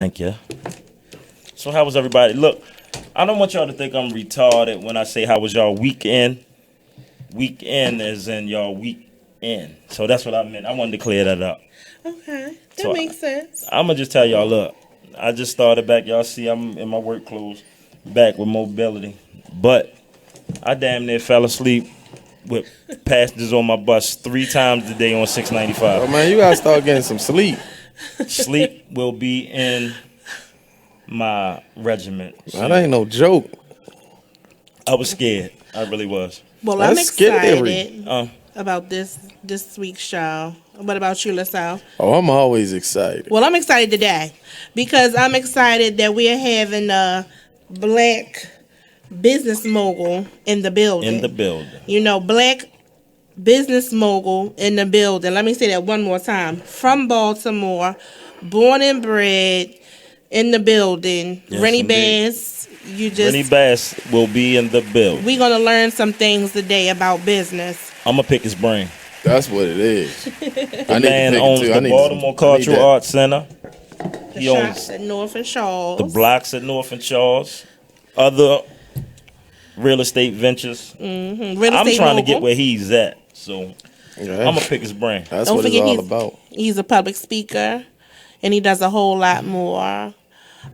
Thank you. So how was everybody? Look, I don't want y'all to think I'm retarded when I say how was y'all weekend. Weekend is in y'all weekend. So that's what I meant. I wanted to clear that up. Okay, that So makes sense. I'm gonna just tell y'all, look, I just started back. Y'all see I'm in my work clothes, back with mobility. But I damn near fell asleep with passengers on my bus 3 times a day on Oh 695. man, you gotta start getting some sleep. Sleep will be in my regiment. That ain't no joke. I was scared. I really was. Well, I'm That's scary. excited Um, about this week's show. What about you, LaSalle? Oh, I'm always excited. Well, I'm excited today because I'm excited that we're having a black business mogul in the building. in the building. You know, black business mogul in the building. Let me say that one more time. From Baltimore, born and bred in the building. Yes, Rennie indeed. Bass, you Rennie just Bass will be in the building. we're gonna learn some things today about business. I'm gonna pick his brain. That's what it is. The man owns the Baltimore Cultural Arts Center. The He shops owns at North and Shaw's. the blocks at North and Charles, other real estate ventures. Real I'm estate trying to get mogul. where he's at, so Yeah, I'm gonna pick his brain. that's Don't what it's forget all he's- about. He's a public speaker, and he does a whole lot more.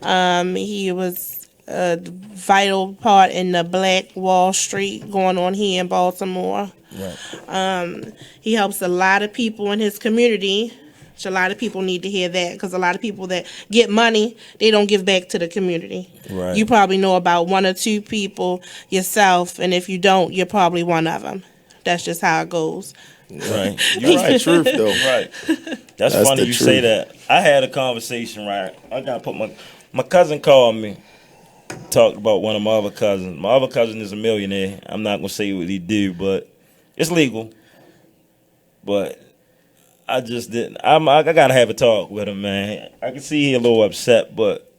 He was a vital part in the Black Wall Street going on here in Baltimore. Right. He helps a lot of people in his community. Which a lot of people need to hear that because a lot of people that get money, they don't give back to the community. Right. You probably know about one or two people yourself, and if you don't, you're probably one of them. That's just how it goes. Right. That's You're the right. truth, though. Right. That's That's funny the you say truth. that. I had a conversation, right? I gotta put my cousin called me, talked about one of my other cousins. My other cousin is a millionaire. I'm not gonna say what he do, but it's legal. But I just didn't. I gotta have a talk with him, man. I can see he a little upset, but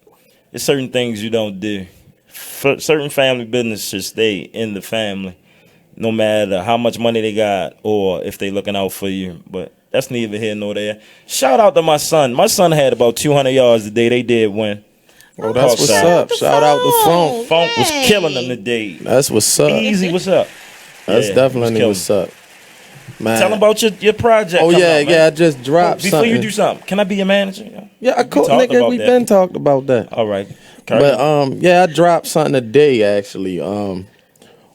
there's certain things you don't do. Certain family business should stay in the family, no matter how much money they got or if they looking out for you. But that's neither here nor there. Shout out to my son. My son had about 200 yards today. They did win. Oh, that's what's Shout up. Shout out to Funk. Funk was Yay. killing them today. That's what's up. Easy, what's up? That's Yeah, definitely he was what's up. Man. Tell them about your project. Oh coming yeah, out, man. yeah. I just dropped Before something. you do something, can I be your manager? Yeah, We cool, talked nigga. about We that. been talked about that. All right. But yeah, I dropped something today actually. On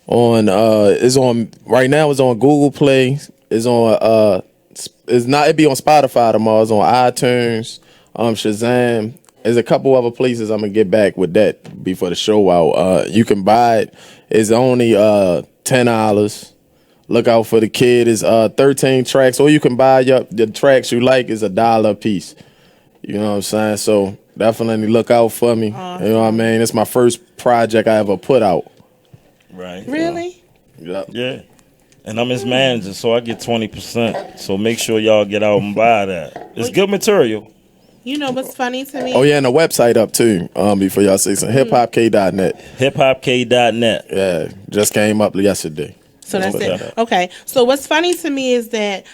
it's on right now. It's on Google Play. It's on it's not. It be on Spotify tomorrow. It's on iTunes. Shazam. There's a couple other places I'm gonna get back with that before the show out. You can buy it. It's only $10. Look out for the kid. It's 13 tracks, or you can buy the tracks you like. Is $1 a piece. You know what I'm saying? So definitely look out for me. You know what I mean? It's my first project I ever put out. right. Really? Yep. Yeah. And I'm his manager, so I get 20%. So make sure y'all get out and buy that. It's good material. You know what's funny to me? Oh yeah, and the website up too. Before y'all say something, hiphopk.net. hiphopk.net. Yeah, just came up yesterday. So that's Put it. that up. Okay. So what's funny to me is that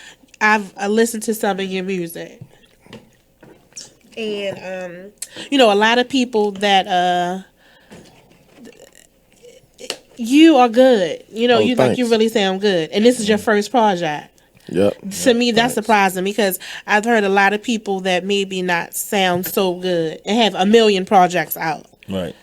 I listened to some of your music, and you know, a lot of people that you are good. You know, Oh, you like you thanks. really sound good, and this is your first project. Yep. To me, that's surprising because I've heard a lot of people that maybe not sound so good and have a million projects out. Right.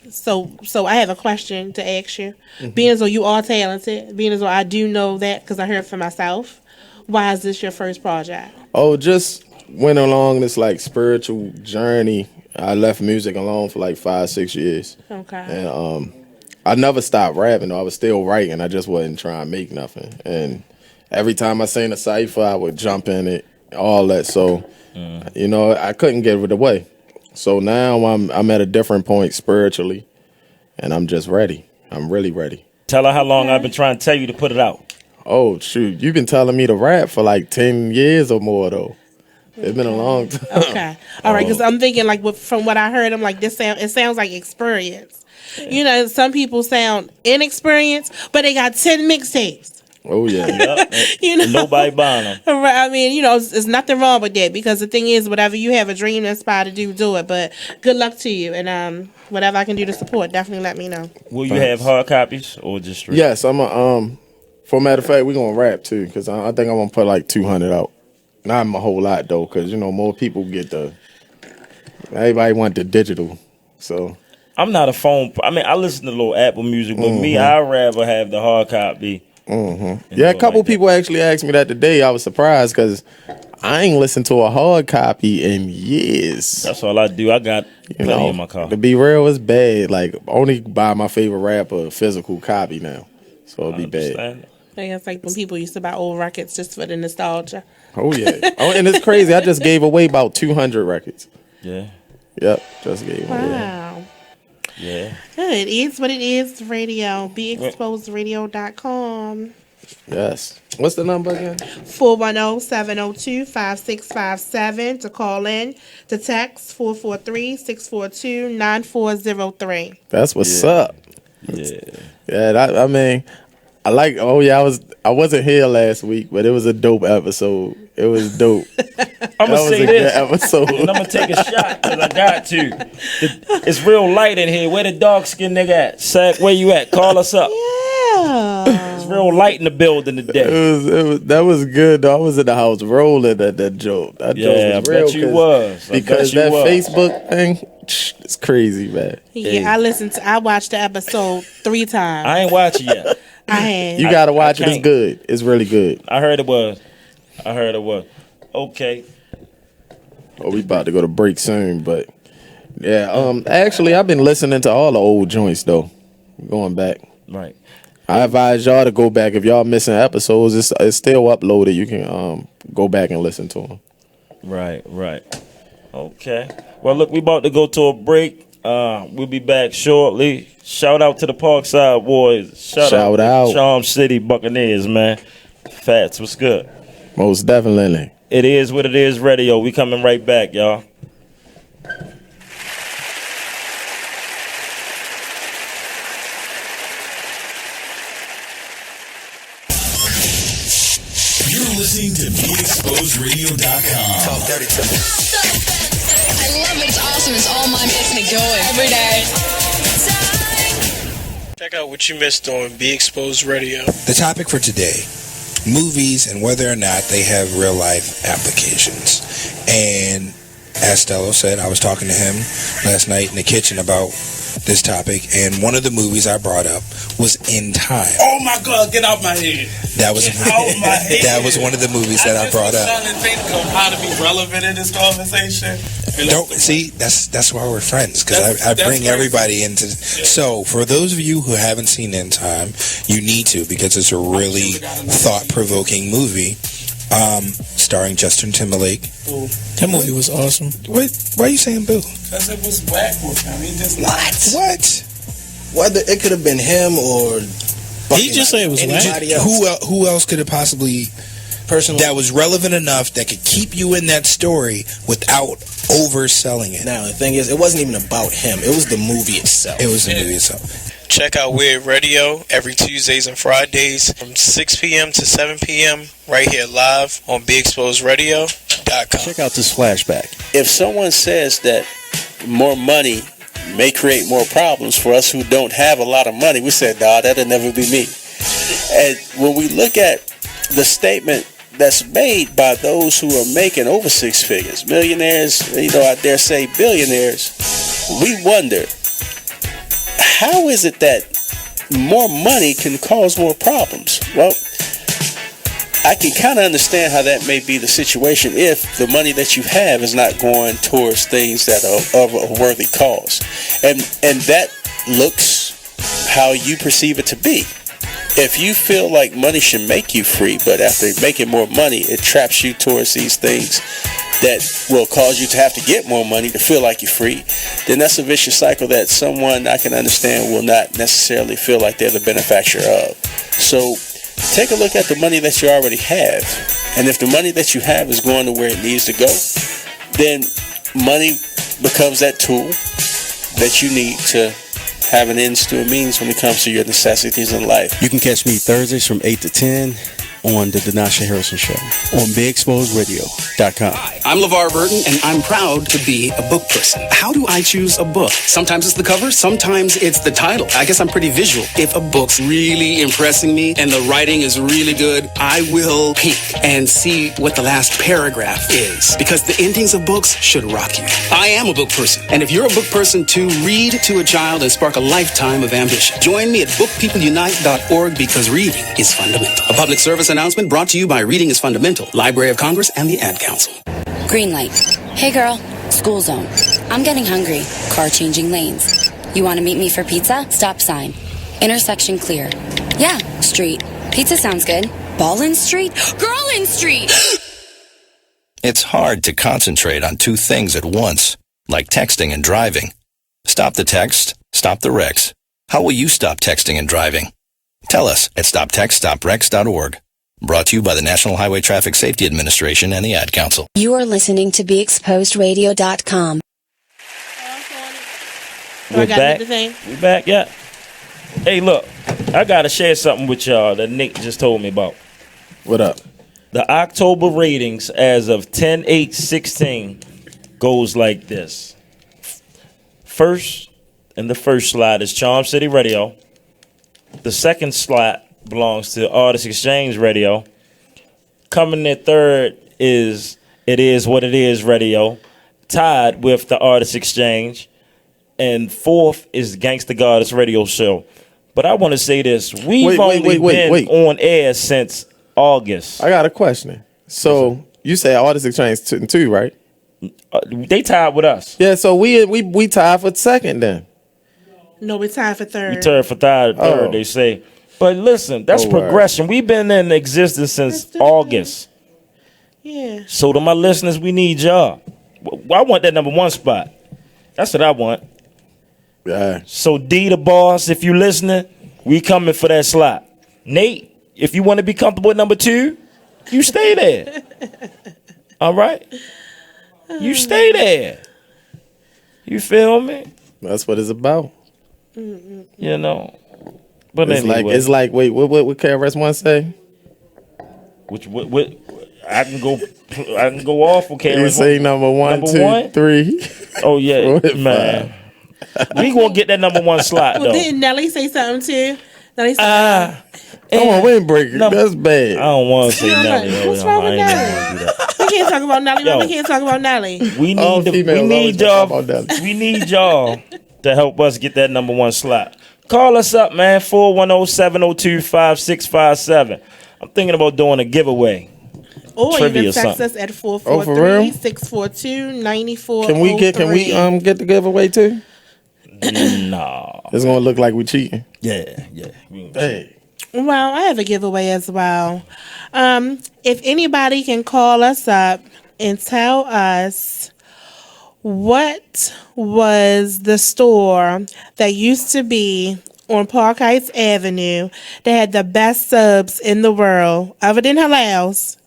So I have a question to ask you. Mm-hmm. Being as though you are talented, being as though I do know that because I heard for myself, why is this your first project? Oh, just went along this like spiritual journey. I left music alone for like 5-6 years, Okay. and I never stopped rapping. Though. I was still writing. I just wasn't trying to make nothing. And every time I seen a cipher, I would jump in it, all that. So, you know, I couldn't get it away. So now I'm at a different point spiritually, and I'm just ready. I'm really ready. Tell her how long I've been trying to tell you to put it out. Oh shoot, you've been telling me to rap for like 10 years or more though. It's been a long time. Okay. All right. Because I'm thinking like from what I heard, I'm like it sounds like experience. You know, some people sound inexperienced, but they got 10 mixtapes. Oh yeah. Yep. You know, And nobody buying them. Right, I mean, there's nothing wrong with that because the thing is, whatever you have a dream and aspire to do it. But good luck to you, and whatever I can do to support, definitely let me know. Will you have hard copies or just straight? Yes, I'm a For a matter of fact, we're gonna rap too, because I think I'm gonna put like 200 out. Not a whole lot though, because more people get everybody want the digital. So I'm not a phone. I mean, I listen to a little Apple Music, but me, I'd rather have the hard copy. yeah, a couple people actually asked me that today. I was surprised because I ain't listened to a hard copy in years. That's all I do. I got plenty in my car. To be real, it's bad. Like only buy my favorite rapper a physical copy now, so it'll be bad. Understand? I think it's like when people used to buy old records just for the nostalgia. Oh yeah. And it's crazy. I just gave away about 200 records. Yeah. Yep, just gave away. Wow. Yeah. Good. It is what it is, radio. BeExposedRadio.com. Yes. What's the number again? 410-702-5657 to call in. To text 443-642-9403. That's what's up. Yeah. Yeah, I mean, I like. Oh yeah, I wasn't here last week, but it was a dope episode. It was dope. I'm gonna say a this, good episode. and I'm gonna take a shot because I got to. It's real light in here. Where the dark skinned nigga at? Sack, where you at? Call us up. Yeah. It's real light in the building today. That was good though. I was in the house rolling at that joke. That joke Yeah, I was real bet you was. because that Facebook thing, it's crazy, man. Yeah, I watched the episode 3 times. I ain't watching yet. I had. You gotta watch it. It's can't. good. It's really good. I heard it was. Okay. Oh, we about to go to break soon, but yeah. Actually, I've been listening to all the old joints though. Going back. Right. I advise y'all to go back. If y'all missing episodes, it's still uploaded. You can go back and listen to them. Right. Okay. Well, look, we about to go to a break. We'll be back shortly. Shout out to the Parkside Boys. Shout out. Charm City Buccaneers, man. Fats, what's good? Most definitely. It is what it is radio. We coming right back, y'all. You're listening to BeExposedRadio.com. Talk dirty to me. I love it. It's awesome. It's all mine. Makes me joy every day. Check out what you missed on Be Exposed Radio. The topic for today, movies and whether or not they have real life applications. And as Stello said, I was talking to him last night in the kitchen about this topic, and one of the movies I brought up was In Time. Oh my God, get out my head. That was my head. that was one of the movies that I brought up. I'm trying to think of how to be relevant in this conversation. Don't see that's why we're friends, because I bring crazy. everybody into. So for those of you who haven't seen In Time, you need to, because it's a really thought-provoking movie, starring Justin Timberlake. That movie was awesome. Why are you saying boo? Because it was whack with him. He just What? Whether it could have been him or He just said it was whack. anybody else. Who else could it possibly Personally, that was relevant enough that could keep you in that story without overselling it? now the thing is, it wasn't even about him. It was the movie itself. It was the movie itself. Check out Weird Radio every Tuesdays and Fridays from 6 p.m. to 7 p.m. right here live on BeExposedRadio.com. Check out this flashback. If someone says that more money may create more problems for us who don't have a lot of money, we said, nah, that'll never be me. And when we look at the statement that's made by those who are making over 6 figures, millionaires, I dare say billionaires, we wonder, how is it that more money can cause more problems? Well, I can kind of understand how that may be the situation if the money that you have is not going towards things that are of a worthy cause. And that looks how you perceive it to be. If you feel like money should make you free, but after making more money, it traps you towards these things that will cause you to have to get more money to feel like you're free, then that's a vicious cycle that someone I can understand will not necessarily feel like they're the benefactor of. So take a look at the money that you already have. And if the money that you have is going to where it needs to go, then money becomes that tool that you need to having ends to a means when it comes to your necessities in life. You can catch me Thursdays from 8 to 10 on the Denasha Harrison Show on BigExposedRadio.com. Hi, I'm LeVar Burton, and I'm proud to be a book person. How do I choose a book? Sometimes it's the cover, sometimes it's the title. I guess I'm pretty visual. If a book's really impressing me and the writing is really good, I will peek and see what the last paragraph is, because the endings of books should rock you. I am a book person, and if you're a book person too, read to a child and spark a lifetime of ambition. Join me at bookpeopleunite.org, because reading is fundamental. A public service announcement brought to you by Reading is Fundamental, Library of Congress, and the Ad Council. Green light. Hey girl, school zone. I'm getting hungry. Car changing lanes. You want to meet me for pizza? Stop sign. Intersection clear. Yeah, street. Pizza sounds good. Ballin Street? Girlin Street! It's hard to concentrate on two things at once, like texting and driving. Stop the text, stop the wrecks. How will you stop texting and driving? Tell us at stoptextstopwrecks.org. Brought to you by the National Highway Traffic Safety Administration and the Ad Council. You are listening to BeExposedRadio.com. We're back. We back, yeah. Hey, look, I gotta share something with y'all that Nick just told me about. What up? The October ratings as of 10/8/16 goes like this. First, in the first slot is Charm City Radio. The second slot belongs to Artist Exchange Radio. Coming in third is It Is What It Is Radio, tied with the Artist Exchange. And fourth is Gangsta Goddess Radio Show. But I want to say this. We've only been on air since August. I got a question. So you say Artist Exchange 2, right? They tied with us. Yeah, so we tied for second then. No, we tied for third. We tied for third, they say. But listen, that's progression. We've been in existence since August. Yeah. So to my listeners, we need y'all. I want that number one spot. That's what I want. Yeah. So D the boss, if you listening, we coming for that slot. Nate, if you want to be comfortable with number 2, you stay there. All right? You stay there. You feel me? That's what it's about. You know. But it's anyway. like wait, what KRS-One say? What I can go off with KRS-One. You say number 1, 2, 3. Oh yeah, man. We gonna get that number 1 slot though. Didn't Nelly say something too? Nelly said, come on, windbreaker. That's bad. I don't want to say Nelly. What's wrong with Nelly? We can't talk about Nelly. We can't talk about Nelly. We need y'all. We need y'all to help us get that number 1 slot. Call us up, man. 410-702-5657. I'm thinking about doing a giveaway. Or you can text us at 443-642-9403. Can we get the giveaway too? No. It's gonna look like we cheating. Yeah. Hey. Well, I have a giveaway as well. If anybody can call us up and tell us what was the store that used to be on Park Heights Avenue that had the best subs in the world, other than Halal's.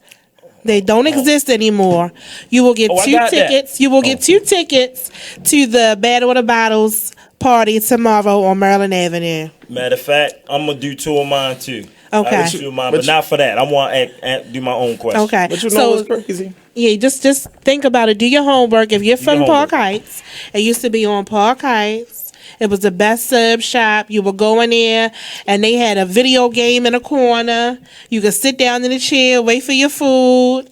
They don't exist anymore. You will get 2 tickets. You will get 2 tickets to the Battle of the Bottles party tomorrow on Maryland Avenue. Matter of fact, I'm gonna do 2 of mine too. Okay. I do 2 of mine, but not for that. I want to do my own question. Okay. But you know what's crazy? Yeah, just think about it. Do your homework. If you're from Park Heights, it used to be on Park Heights. It was the best sub shop. You were going there, and they had a video game in a corner. You could sit down in a chair, wait for your food.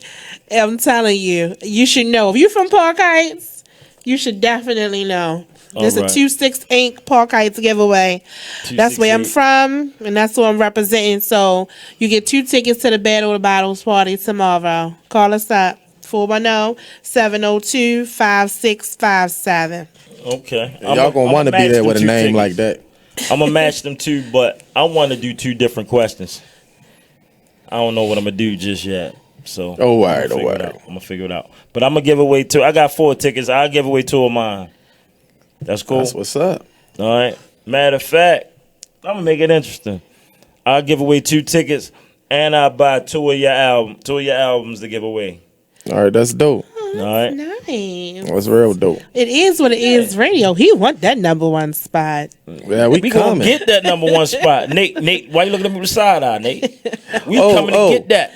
I'm telling you, you should know. If you're from Park Heights, you should definitely know. There's a 2-6 Inc. Park Heights giveaway. That's where I'm from, and that's what I'm representing. So you get 2 tickets to the Battle of the Bottles party tomorrow. Call us up, 410-702-5657. Okay. Y'all gonna want to be there with a name like that. I'm gonna match them too, but I want to do 2 different questions. I don't know what I'm gonna do just yet. So all right. I'm gonna figure it out. But I'm gonna give away 2. I got 4 tickets. I'll give away 2 of mine. That's cool. That's what's up. All right. Matter of fact, I'm gonna make it interesting. I'll give away 2 tickets, and I'll buy 2 of your albums to give away. All right, that's dope. That's All right. nice. That's real dope. It is what it is. Radio. He want that number one spot. Yeah, we gonna coming. get that number one spot. Nate, why you looking at me with the side eye, Nate? We coming to get that.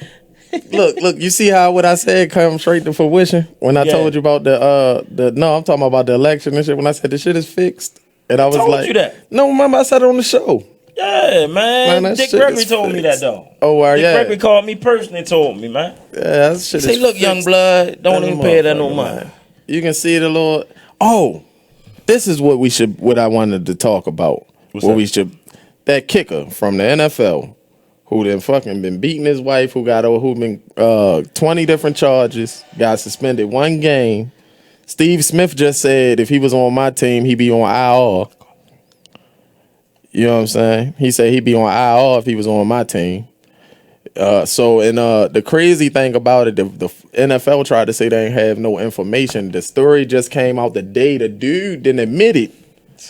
Look, you see how what I said come straight to fruition when I Yeah. told you about I'm talking about the election and shit. When I said the shit is fixed, and I was told like, you that. No, remember I said it on the show. Yeah, man. Man, that Dick shit Gregory is told me fixed. that though. Oh, Dick yeah. Gregory called me personally and told me, man. Yeah, that shit Say, is look, young fixed. blood, don't That even pay that no motherfucker, mind. man. You can see the Lord. Oh, this is what I wanted to talk about. That kicker from the NFL who then fucking been beating his wife, who been 20 different charges, got suspended 1 game. Steve Smith just said if he was on my team, he'd be on IR. You know what I'm saying? He said he'd be on IR if he was on my team. The crazy thing about it, the NFL tried to say they ain't have no information. The story just came out the day the dude didn't admit it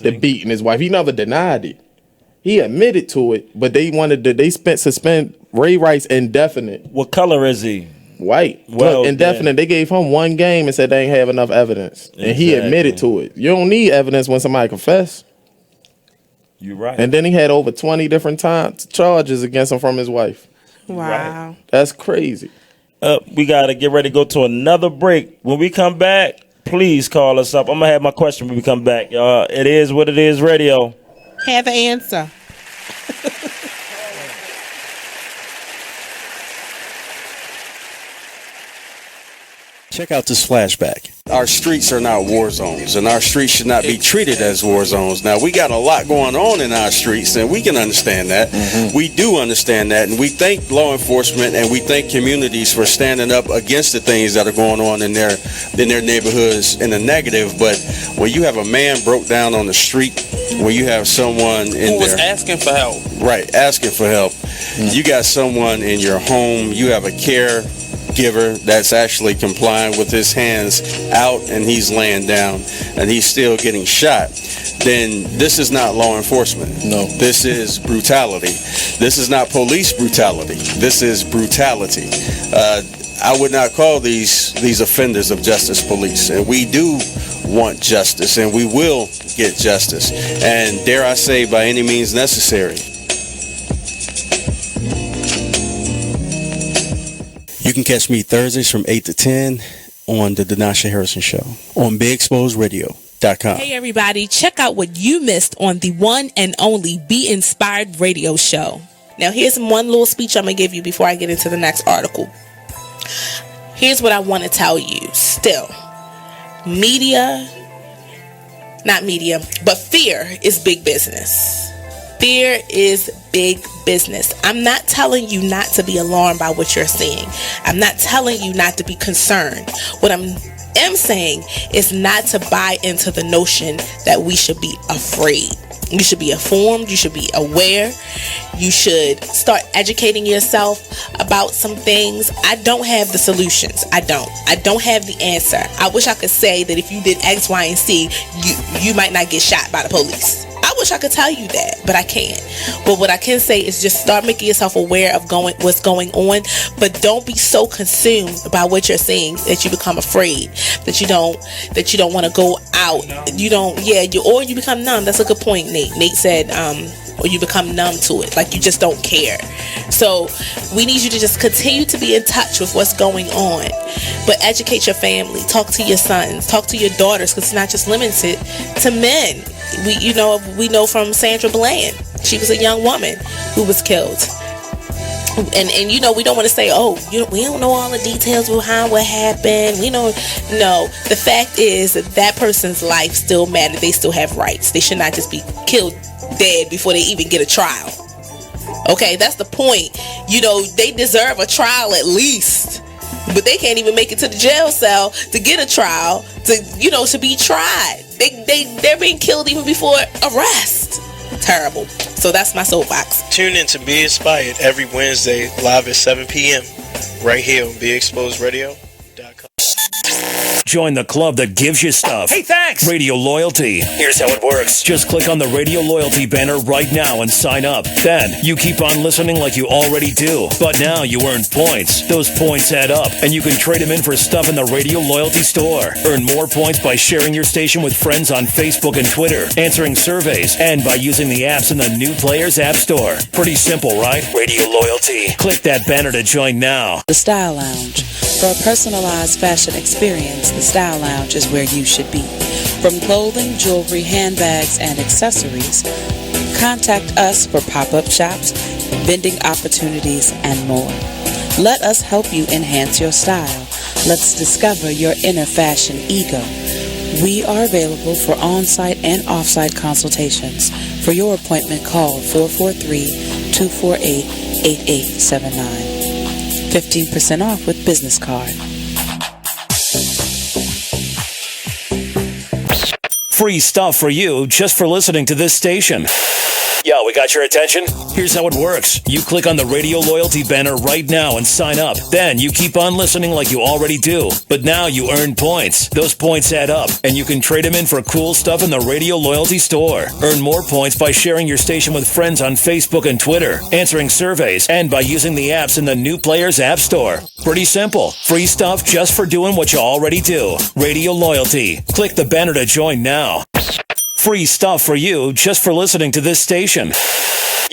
to beating his wife. He never denied it. He admitted to it, but they suspend Ray Rice indefinite. What color is he? White. Well, Look, indefinite. They gave him 1 game and said they ain't have enough evidence. And he admitted to it. You don't need evidence when somebody confess. You're right. And then he had over 20 different charges against him from his wife. Wow. That's crazy. We got to get ready to go to another break. When we come back, please call us up. I'm going to have my question when we come back, y'all. It is what it is radio. Have the answer. Check out this flashback. Our streets are not war zones, and our streets should not be treated as war zones. Now, we got a lot going on in our streets, and we can understand that. Mm-hmm. We do understand that, and we thank law enforcement and we thank communities for standing up against the things that are going on in their neighborhoods in the negative. But when you have a man broke down on the street, when you have someone in Who was there asking for help? right asking for help, you got someone in your home, you have a caregiver that's actually complying with his hands out and he's laying down and he's still getting shot, then this is not law enforcement. No. This is brutality. This is not police brutality. This is brutality. I would not call these offenders of justice police. And we do want justice, and we will get justice. And dare I say, by any means necessary. You can catch me Thursdays from 8 to 10 on the Denasha Harrison Show on BigExposedRadio.com. Hey everybody, check out what you missed on the one and only Be Inspired radio show. Now here's one little speech I'm going to give you before I get into the next article. Here's what I want to tell you. Still, fear is big business. Fear is big business. I'm not telling you not to be alarmed by what you're seeing. I'm not telling you not to be concerned. What I am saying is not to buy into the notion that we should be afraid. You should be informed. You should be aware. You should start educating yourself about some things. I don't have the solutions. I don't have the answer. I wish I could say that if you did X, Y, and Z, you might not get shot by the police. I wish I could tell you that, but I can't. But what I can say is just start making yourself aware of what's going on, but don't be so consumed by what you're seeing that you become afraid, that you don't want to go out. Or you become numb. That's a good point, Nate. Nate said, or you become numb to it, like you just don't care. So we need you to just continue to be in touch with what's going on, but educate your family, talk to your sons, talk to your daughters, because it's not just limited to men. We know from Sandra Bland, she was a young woman who was killed. And we don't want to say, we don't know all the details behind what happened. No, the fact is that person's life still matters. They still have rights. They should not just be killed dead before they even get a trial. Okay, that's the point. They deserve a trial at least, but they can't even make it to the jail cell to get a trial, to be tried. They're being killed even before arrest. Terrible. So that's my soapbox. Tune in to Be Inspired every Wednesday, live at 7 p.m. right here on BeExposedRadio.com. Join the club that gives you stuff. Hey, thanks. Radio Loyalty. Here's how it works. Just click on the Radio Loyalty banner right now and sign up. Then you keep on listening like you already do. But now you earn points. Those points add up, and you can trade them in for stuff in the Radio Loyalty store. Earn more points by sharing your station with friends on Facebook and Twitter, answering surveys, and by using the apps in the New Players App Store. Pretty simple, right? Radio Loyalty. Click that banner to join now. The Style Lounge. For a personalized fashion experience, the Style Lounge is where you should be. From clothing, jewelry, handbags, and accessories, contact us for pop-up shops, vending opportunities, and more. Let us help you enhance your style. Let's discover your inner fashion ego. We are available for on-site and off-site consultations. For your appointment, call 443-248-8879. 15% off with business card. Free stuff for you just for listening to this station. Yo, we got your attention? Here's how it works. You click on the Radio Loyalty banner right now and sign up. Then you keep on listening like you already do. But now you earn points. Those points add up, and you can trade them in for cool stuff in the Radio Loyalty store. Earn more points by sharing your station with friends on Facebook and Twitter, answering surveys, and by using the apps in the New Players App Store. Pretty simple. Free stuff just for doing what you already do. Radio Loyalty. Click the banner to join now. Free stuff for you just for listening to this station.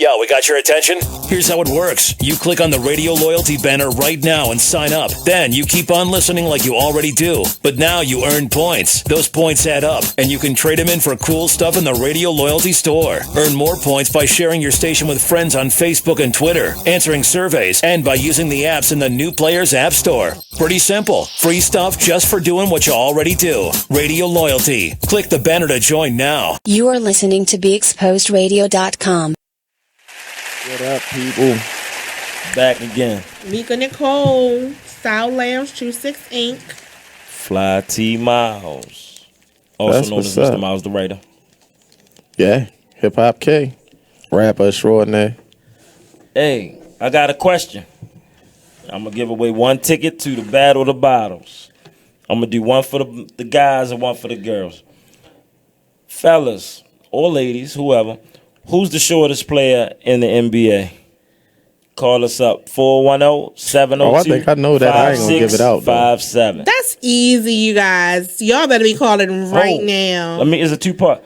Yo, we got your attention? Here's how it works. You click on the Radio Loyalty banner right now and sign up. Then you keep on listening like you already do. But now you earn points. Those points add up, and you can trade them in for cool stuff in the Radio Loyalty store. Earn more points by sharing your station with friends on Facebook and Twitter, answering surveys, and by using the apps in the New Players App Store. Pretty simple. Free stuff just for doing what you already do. Radio Loyalty. Click the banner to join now. You are listening to BeExposedRadio.com. What up, people? Back again. Mika Nicole, Style Lounge 26 Inc. Fly T Miles. Also That's known as what's Mr. up. Miles the Writer. Yeah, Hip Hop K. Rapper extraordinaire. Hey, I got a question. I'm going to give away one ticket to the Battle of the Bottles. I'm going to do one for the guys and one for the girls. Fellas or ladies, whoever, who's the shortest player in the NBA? Call us up, 410-702-5657. Oh, I think I know that. I ain't gonna give it out, though. That's easy, you guys. Y'all better be calling right now. It's a two-part.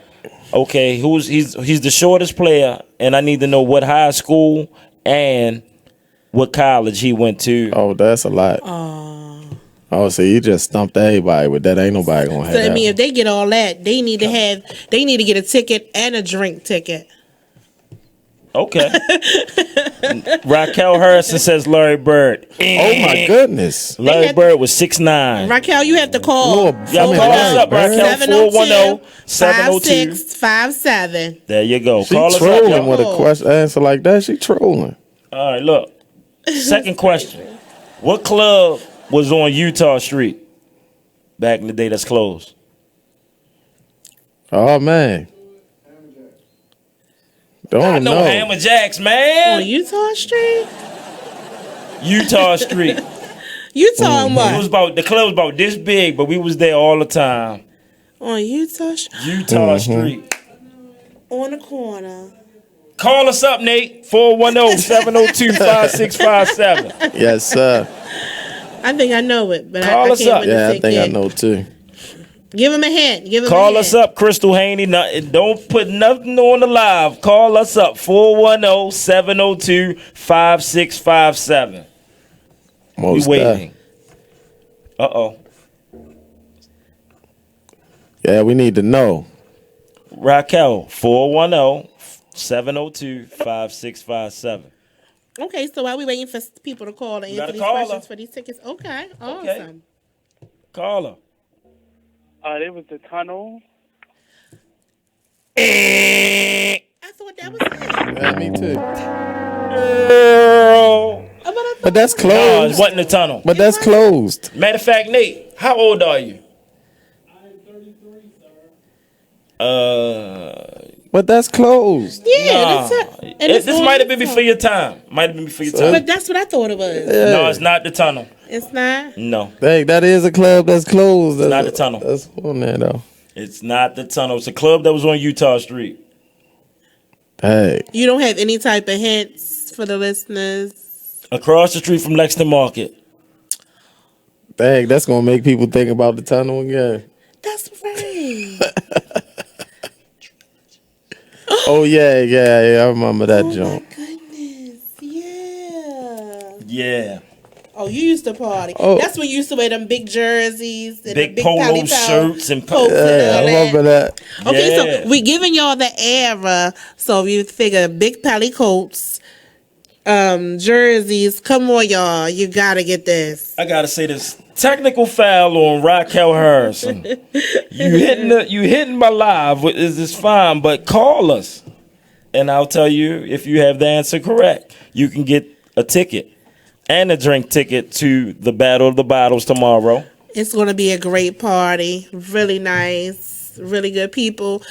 Okay, he's the shortest player, and I need to know what high school and what college he went to. Oh, that's a lot. Oh, so you just stumped everybody with that. Ain't nobody gonna have So I that mean, one. if they get all that, they need to get a ticket and a drink ticket. Okay. Raquel Harrison says Larry Bird. Oh my goodness. Larry Bird was 6'9". Raquel, you have to call. Y'all call us up, Raquel. 410-702-5657. There you go. She Call us up. trolling y'all. with a question answer like that. She trolling. All right, look. Second question. What club was on Utah Street back in the day that's closed? Oh man. I Don't know know. Hammer Jacks, man. On Utah Street? Utah Street. You talking It was about the club was about this big, but we was there all the time. On Utah Street? Utah Street. On the corner. Call us up, Nate. 410-702-5657. Yes, sir. I think I know it, but Call I us can't up. win the Yeah, I think I ticket. know too. Give him a hint. Call us up, Crystal Haney. Don't put nothing on the live. Call us up, 410-702-5657. Most We waiting. Uh-oh. Yeah, we need to know. Raquel, 410-702-5657. Okay, so while we waiting for people to call and You answer gotta these call questions her. for these tickets, okay, awesome. Okay. Call her. It was the tunnel. I thought that was it. Yeah, me too. Girl. But that's No, it closed. wasn't the tunnel. But that's closed. Matter of fact, Nate, how old are you? But that's closed. Yeah, Nah. that's it. And it's This on might have been Utah. before your time. Might have been before your time. But that's what I thought it was. No, it's not the tunnel. It's not? No. Dang, that is a club that's closed. It's not the Tunnel. That's on there though. It's not the Tunnel. It's a club that was on Utah Street. Hey. You don't have any type of hints for the listeners? Across the street from Lexington Market. Dang, that's gonna make people think about the Tunnel again. That's right. Oh yeah. I remember that joint. Goodness, yeah. Yeah. Oh, you used to party. Oh. That's when you used to wear them big jerseys and Big the big polo pally shirts and coats and Yeah, I all that. remember that. Okay, Yeah. so we giving y'all the era. So if you figure big pally coats, jerseys, come on, y'all. You gotta get this. I gotta say this. Technical foul on Raquel Harrison. You hitting my live is fine, but call us. And I'll tell you if you have the answer correct. You can get a ticket and a drink ticket to the Battle of the Bottles tomorrow. It's gonna be a great party. Really nice. Really good people.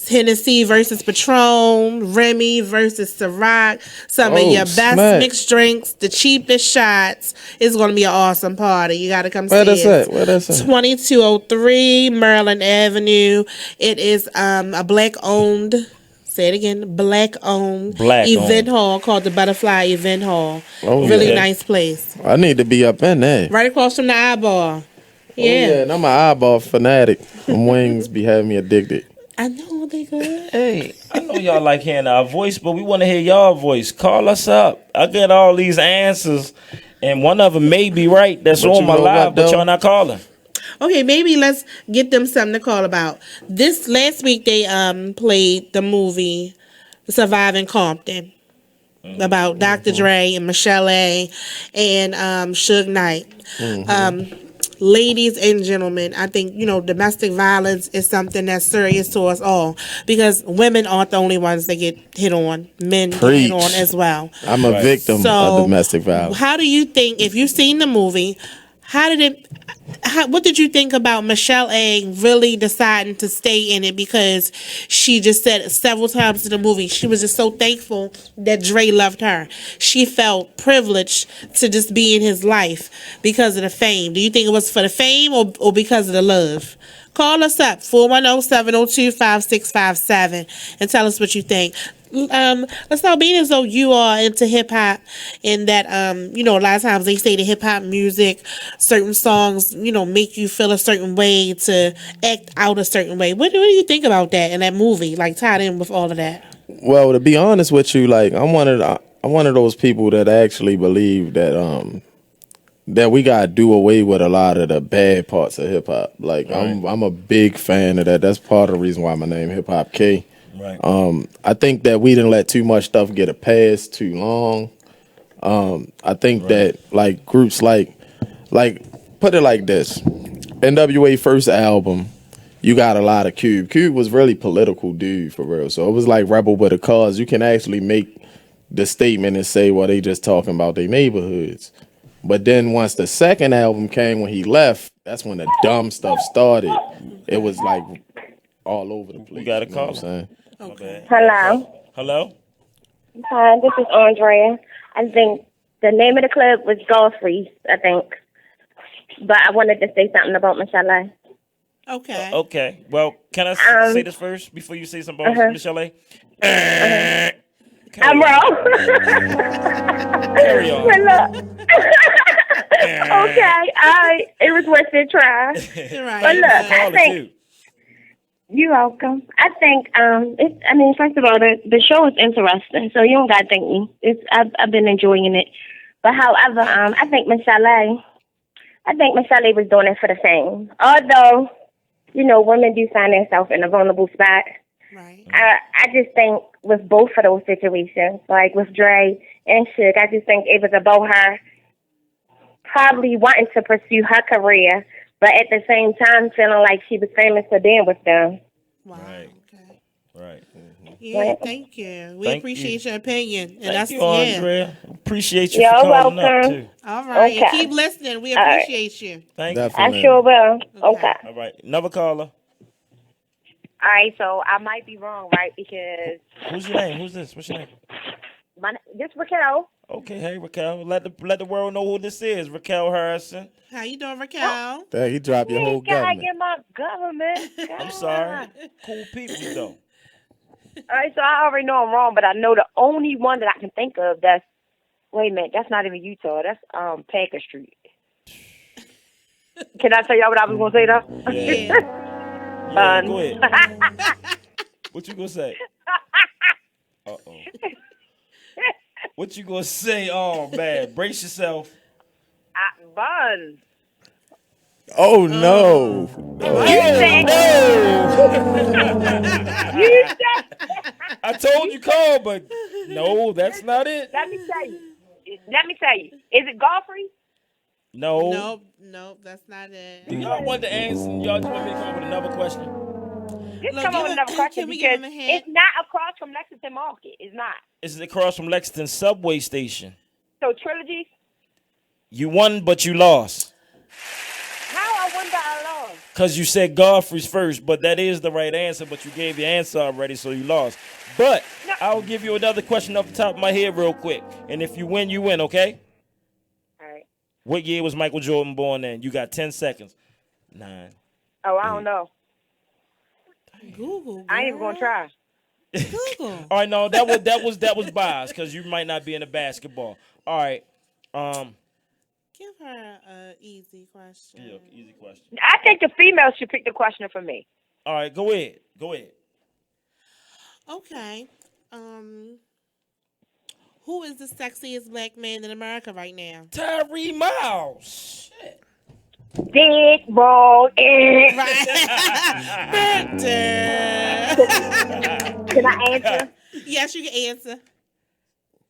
Hennessy versus Patron. Remy versus Ciroc. Some of Oh, your best smack. mixed drinks. The cheapest shots. It's gonna be an awesome party. You gotta come Where see that's it. at? Where that's at? 2203 Maryland Avenue. It is a black owned. Say it again. Black owned event hall called the Butterfly Event Hall. Oh, Really yeah. nice place. I need to be up in there. Right across from the eyeball. Oh, yeah, Yeah. and I'm an eyeball fanatic. Them wings be having me addicted. I know they good. Hey, I know y'all like hearing our voice, but we want to hear y'all voice. Call us up. I get all these answers, and one of them may be right. That's But on you my know live, what, but though? y'all not calling. Okay, maybe let's get them something to call about. This last week they played the movie Surviving Compton about Dr. Dre and Michelle A. and Suge Knight. Ladies and gentlemen, I think, domestic violence is something that's serious to us all because women aren't the only ones that get hit on. Men get Preach. hit on as well. I'm a victim of domestic violence. How do you think, if you've seen the movie, what did you think about Michelle A really deciding to stay in it? Because she just said several times in the movie, she was just so thankful that Dre loved her. She felt privileged to just be in his life because of the fame. Do you think it was for the fame or because of the love? Call us up, 410-702-5657, and tell us what you think. Let's not being as though you are into hip hop and that a lot of times they say the hip hop music, certain songs, make you feel a certain way to act out a certain way. What do you think about that in that movie, like tied in with all of that? Well, to be honest with you, like I'm one of those people that actually believe that that we gotta do away with a lot of the bad parts of hip hop. Like I'm a big fan of that. That's part of the reason why my name Hip Hop K. Right. I think that we didn't let too much stuff get a pass too long. I think that like groups like put it like this. NWA first album, you got a lot of Cube. Cube was really political dude for real. So it was like Rebel with a Cause. You can actually make the statement and say, well, they just talking about their neighborhoods. But then once the second album came when he left, that's when the dumb stuff started. It was like all over the place. We got a you know what call. I'm saying? Okay. Hello. Hello? Hi, this is Andrea. I think the name of the club was Golfries, I think. But I wanted to say something about Michelle A. Okay. Okay. Well, can I say this first before you say something about Michelle A? I'm wrong. Carry on. But look. Okay, it was worth a try. But look, I think you're welcome. I think first of all, the show is interesting, so you don't gotta thank me. I've been enjoying it. But however, I think Michelle A was doing it for the fame. Although, women do find themselves in a vulnerable spot. Right. I just think with both of those situations, like with Dre and Suge, I just think it was about her probably wanting to pursue her career, but at the same time feeling like she was famous for being with them. Right. Right. Yeah, thank you. We appreciate your opinion. And Thank you, Andrea. Appreciate you You're for calling up, welcome. too. All right. Okay. And keep listening. We All right. appreciate you. Thank you. I sure will. Okay. All right. Another caller. All right, so I might be wrong, right? Because Who's your name? Who's this? What's your name? this Raquel. Okay, hey Raquel, let the world know who this is. Raquel Harrison. How you doing, Raquel? Dang, he dropped your whole Gotta government. get my government. I'm sorry. Cool people though. All right, so I already know I'm wrong, but I know the only one that I can think of that's. Wait a minute, that's not even Utah. That's Packer Street. Can I tell y'all what I was gonna say though? Yeah, go ahead. What you gonna say? Uh-oh. What you gonna say? Oh man, brace yourself. Bun. Oh no! You said you said. I told you call, but no, that's not it. Let me tell you. Is it Godfrey? No. Nope, that's not it. Do y'all want the answer? Y'all just want me to come up with another question? Just Look, come on with another question can we because give him a hint? it's not across from Lexington Market. It's not. It's across from Lexington subway station. So trilogy. You won, but you lost. How I won that I lost? Because you said Godfrey's first, but that is the right answer, but you gave your answer already, so you lost. But I'll give you another question off the top of my head real quick. And if you win, okay? All right. What year was Michael Jordan born in? You got 10 seconds. 9. Oh, I don't know. Google. Girl. I ain't even gonna try. Google. All right, no, that was biased because you might not be into basketball. All right. Give her an easy question. Yeah, easy question. I think the female should pick the question for me. All right, go ahead. Okay. Who is the sexiest black man in America right now? Tyree Miles. Shit. Big ball. Can I answer? Yes, you can answer.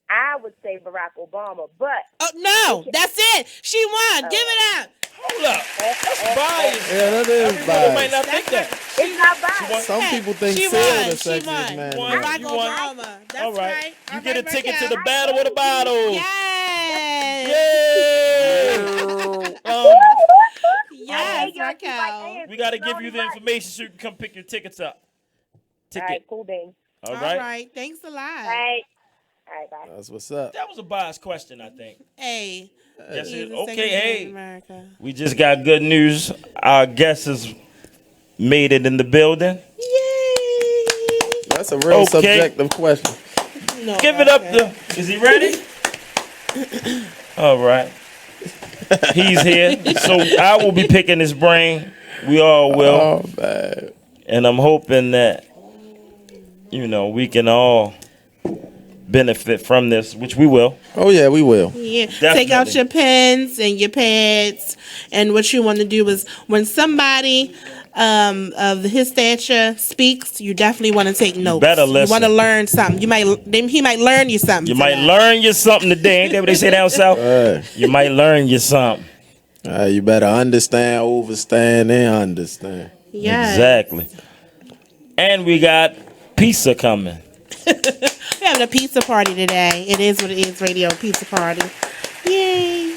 I would say Barack Obama, but no, that's it. She won. Give it up. Hold up. That's biased. Yeah, that is Everybody biased. might not think that. It's not biased. Some people think She Sil won. the She sexiest won. man. Barack You won. Obama. That's All right. right. You All get a right, ticket to Raquel. the battle with a bottle. Yes. Yay! Yes, Raquel. We got to give you the information so you can come pick your tickets up. All right, cool beans. All All right. right. Thanks a lot. All right, bye. That's what's up. That was a biased question, I think. Hey. Yes, He's it, the okay, second man in hey. America. We just got good news. Our guest has made it in the building. That's a real subjective question. No, Give it up to. Is he ready? All right. He's here. So I will be picking his brain. We all will. Oh, man. And I'm hoping that, we can all benefit from this, which we will. Oh, yeah, we will. Yeah. Definitely. Take out your pens and your pads. And what you want to do is when somebody of his stature speaks, you definitely want to take notes. better listen. You want to learn something. He might learn you something. You might learn you something today. Ain't that what they say down south? You might learn you something. You better understand, overstand, and understand. Yes. Exactly. And we got pizza coming. We're having a pizza party today. It is what it is, radio pizza party. Yay.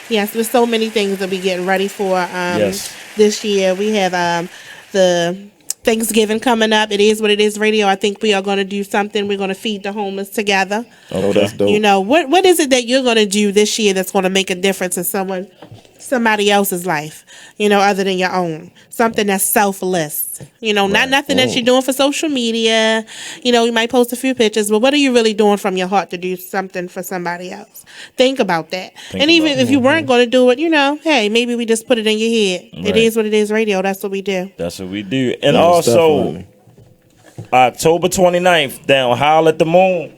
Yes, there's so many things that we getting ready for this year. We have the Thanksgiving coming up. It is what it is, radio. I think we are going to do something. We're going to feed the homeless together. Oh, that's dope. What is it that you're going to do this year that's going to make a difference in somebody else's life, other than your own? Something that's selfless. Not nothing that you're doing for social media. You might post a few pictures, but what are you really doing from your heart to do something for somebody else? Think about that. And even if you weren't going to do it, hey, maybe we just put it in your head. Right. It is what it is, radio. That's what we do. That's what we do. And also, October 29th, down Howl at the Moon.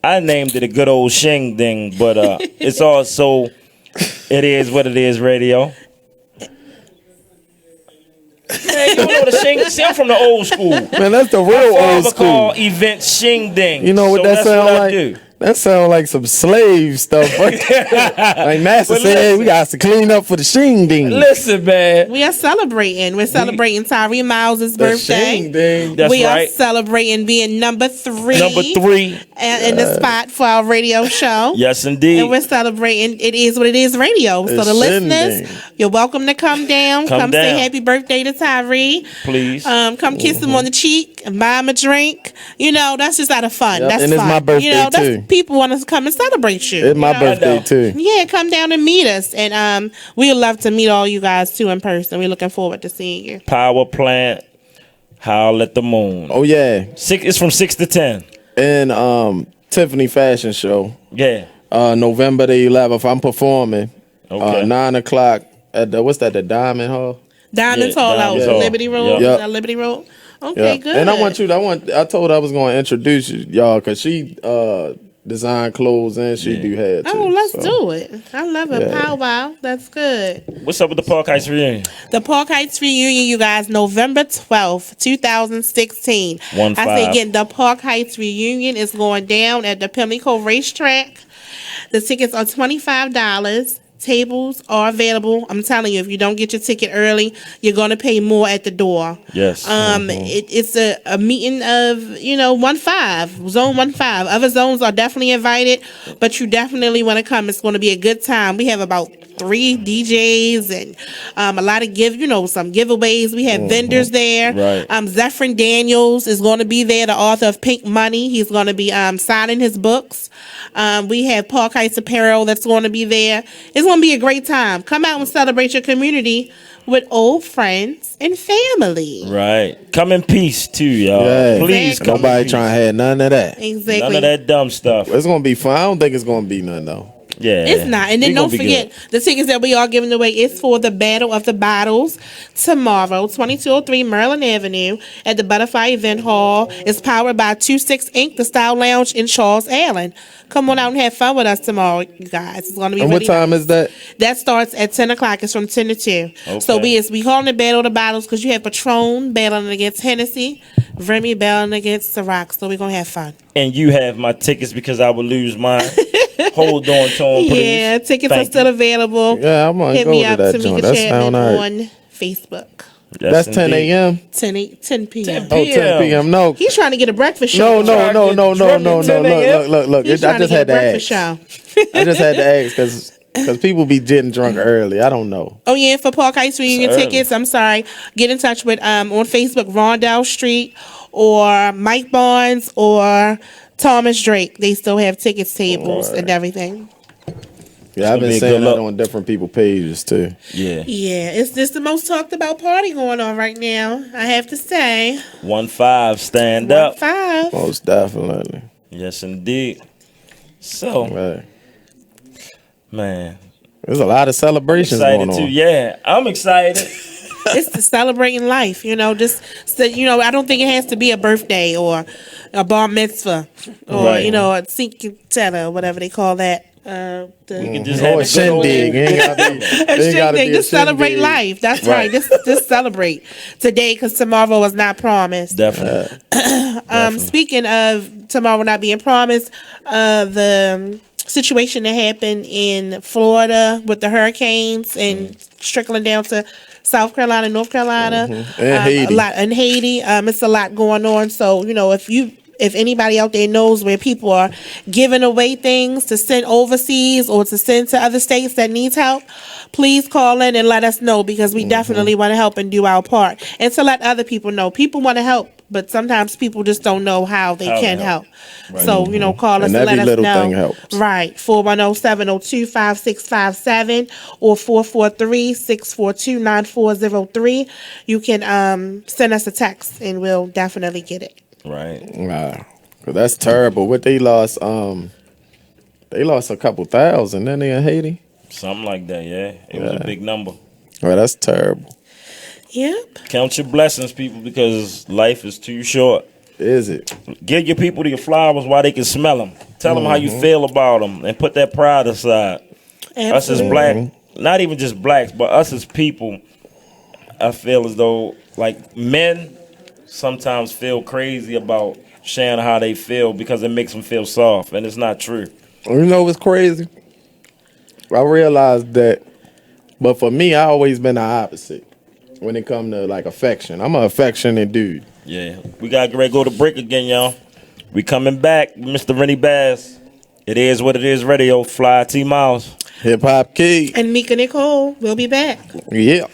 I named it a good old shing ding, but it's also, it is what it is, radio. Man, you don't know the shing. See, I'm from the old school. Man, that's the real old school. Call event shing ding. You know what that sound what like? I do. That sound like some slave stuff. Like NASA said, we got to clean up for the shing ding. Listen, man. We are celebrating. We're celebrating Tyree Miles' birthday. Shing ding. That's we right. are celebrating being number 3. Number 3. In the spot for our radio show. Yes, indeed. And we're celebrating It Is What It Is radio. So the listeners, you're welcome to come down. Come say happy birthday to Tyree. Please. Come kiss him on the cheek and buy him a drink. That's just out of fun. Yep. That's and fun. it's my birthday too. people want us to come and celebrate you. It's my birthday too. Yeah, come down and meet us, and we would love to meet all you guys too in person. We're looking forward to seeing you. Power Plant, Howl at the Moon. Oh yeah, It's from 6 to 10. And Tiffany Fashion Show. Yeah. November the 11th. I'm performing. Okay. 9:00 at the Diamond Hall. Diamond Hall out Liberty Road. Liberty Road. Okay, good. And I told her I was going to introduce y'all because she design clothes and she do hair too. Oh, let's do it. I love it. Powwow. That's good. What's up with the Park Heights reunion? The Park Heights reunion, you guys, November 12th, 2016. 1-5. I say again, the Park Heights reunion is going down at the Pimlico Racetrack. The tickets are $25. Tables are available. I'm telling you, if you don't get your ticket early, you're going to pay more at the door. Yes. It's a meeting of, 1-5, zone 1-5. Other zones are definitely invited, but you definitely want to come. It's going to be a good time. We have about 3 DJs and a lot of some giveaways. We have vendors there. Right. Zephyrin Daniels is going to be there, the author of Pink Money. He's going to be signing his books. We have Park Heights Apparel that's going to be there. It's going to be a great time. Come out and celebrate your community with old friends and family. Right. Come in peace too, y'all. Yeah. Please come. Nobody trying to have none of that. Exactly. None of that dumb stuff. It's going to be fun. I don't think it's going to be none though. Yeah. It's not. And then don't forget, the tickets that we are giving away is for the Battle of the Bottles tomorrow, 2203 Maryland Avenue at the Butterfly Event Hall. It's powered by 26 Inc., the Style Lounge in Charles Allen. Come on out and have fun with us tomorrow, you guys. It's going to be And really what time nice. is that? That starts at 10 o'clock. It's from 10 to 2. Okay. So we calling it Battle of the Bottles because you have Patron battling against Hennessy, Remy battling against Ciroc. So we're going to have fun. And you have my tickets because I will lose mine. Hold on to them, please. Yeah, tickets are still available. Yeah, I'm going to Hit go me to up, that Tamika joint. That Chapman sound all right. on Facebook. That's 10 a.m. 10 p.m. Oh, 10 p.m. No. He's trying to get a breakfast show. No. Look. I just had to ask. Show. I just had to ask because people be getting drunk early. I don't know. Oh yeah, for Park Heights reunion It's tickets, I'm sorry. Get in touch with on Facebook Rondell Street or Mike Barnes or Thomas Drake. They still have tickets, tables, and everything. Yeah, I've been saying that on different people's pages too. Yeah. Yeah, it's just the most talked about party going on right now. I have to say. 1-5, stand up. 1-5. Most definitely. Yes, indeed. So, man, there's a lot of celebrations excited going on. too. Yeah, I'm excited. It's the celebrating life, I don't think it has to be a birthday or a bar mitzvah or Right. a tzedakah or whatever they call that. You can just Or have a shindig. It ain't gotta be- it ain't gotta be a Just celebrate shindig. life. That's right. Just celebrate today because tomorrow is not promised. Definitely. Speaking of tomorrow not being promised, the situation that happened in Florida with the hurricanes and trickling down to South Carolina, North Carolina, And Haiti. a lot in Haiti. It's a lot going on. So if anybody out there knows where people are giving away things to send overseas or to send to other states that needs help, please call in and let us know because we definitely want to help and do our part. And to let other people know. People want to help, but sometimes people just don't know how they can help. Right. So, call us And and let every us little know. thing helps. Right. 410-702-5657 or 443-642-9403. You can send us a text and we'll definitely get it. Right. Wow. 'Cause that's terrible. What they lost, they lost a couple thousand, didn't they, in Haiti? Something like that, yeah. It was a big number. Well, that's terrible. Yep. Count your blessings, people, because life is too short. Is it? Give your people your flowers while they can smell them. Tell them how you feel about them and put that pride aside. Us as black, not even just blacks, but us as people, I feel as though, like, men sometimes feel crazy about sharing how they feel because it makes them feel soft, and it's not true. You know what's crazy? I realized that, but for me, I always been the opposite when it come to like affection. I'm an affectionate dude. Yeah, we got to go to break again, y'all. We coming back, Mr. Rennie Bass. It is what it is. Radio Fly T Miles, Hip Hop Key, And Mika Nicole, we'll be back. Yeah.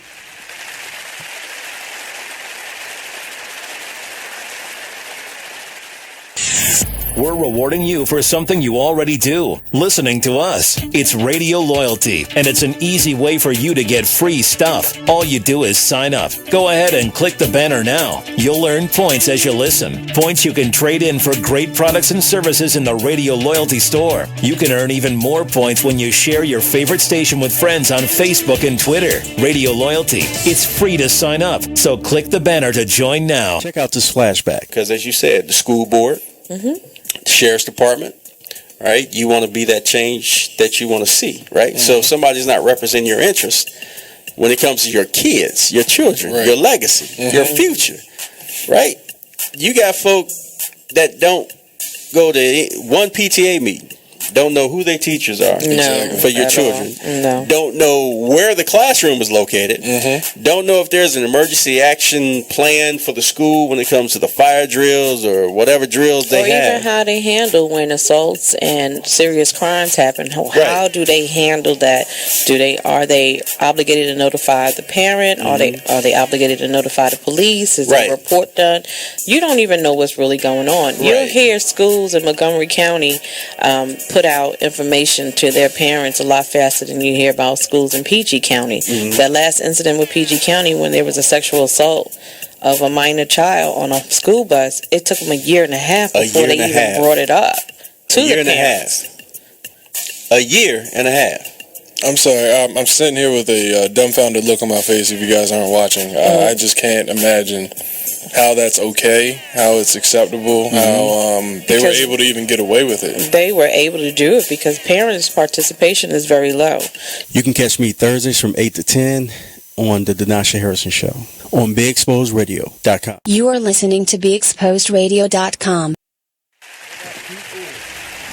we're rewarding you for something you already do, listening to us. It's Radio Loyalty, and it's an easy way for you to get free stuff. All you do is sign up. Go ahead and click the banner now. You'll earn points as you listen. Points you can trade in for great products and services in the Radio Loyalty store. You can earn even more points when you share your favorite station with friends on Facebook and Twitter. Radio Loyalty. It's free to sign up, so click the banner to join now. Check out this flashback, because as you said, the school board, the sheriff's department, right? You want to be that change that you want to see, right? So if somebody's not representing your interest when it comes to your kids, your children, your legacy, your future, right? You got folk that don't go to one PTA meeting, don't know who their teachers are for your children, don't know where the classroom is located, don't know if there's an emergency action plan for the school when it comes to the fire drills or whatever drills they or have. even how they handle when assaults and serious crimes happen. How do they handle that? Are they obligated to notify the parent? Are they obligated to notify the police? Is there a report done? You don't even know what's really going on. You'll hear schools in Montgomery County put out information to their parents a lot faster than you hear about schools in PG County. That last incident with PG County, when there was a sexual assault of a minor child on a school bus, it took them a year and a half before they even brought it up to the parents. A year and a half. I'm sorry, I'm sitting here with a dumbfounded look on my face if you guys aren't watching. I just can't imagine how that's okay, how it's acceptable, how they were able to even get away with it. They were able to do it because parents' participation is very low. You can catch me Thursdays from 8 to 10 on the Denasha Harrison Show on BeExposedRadio.com. You are listening to BeExposedRadio.com.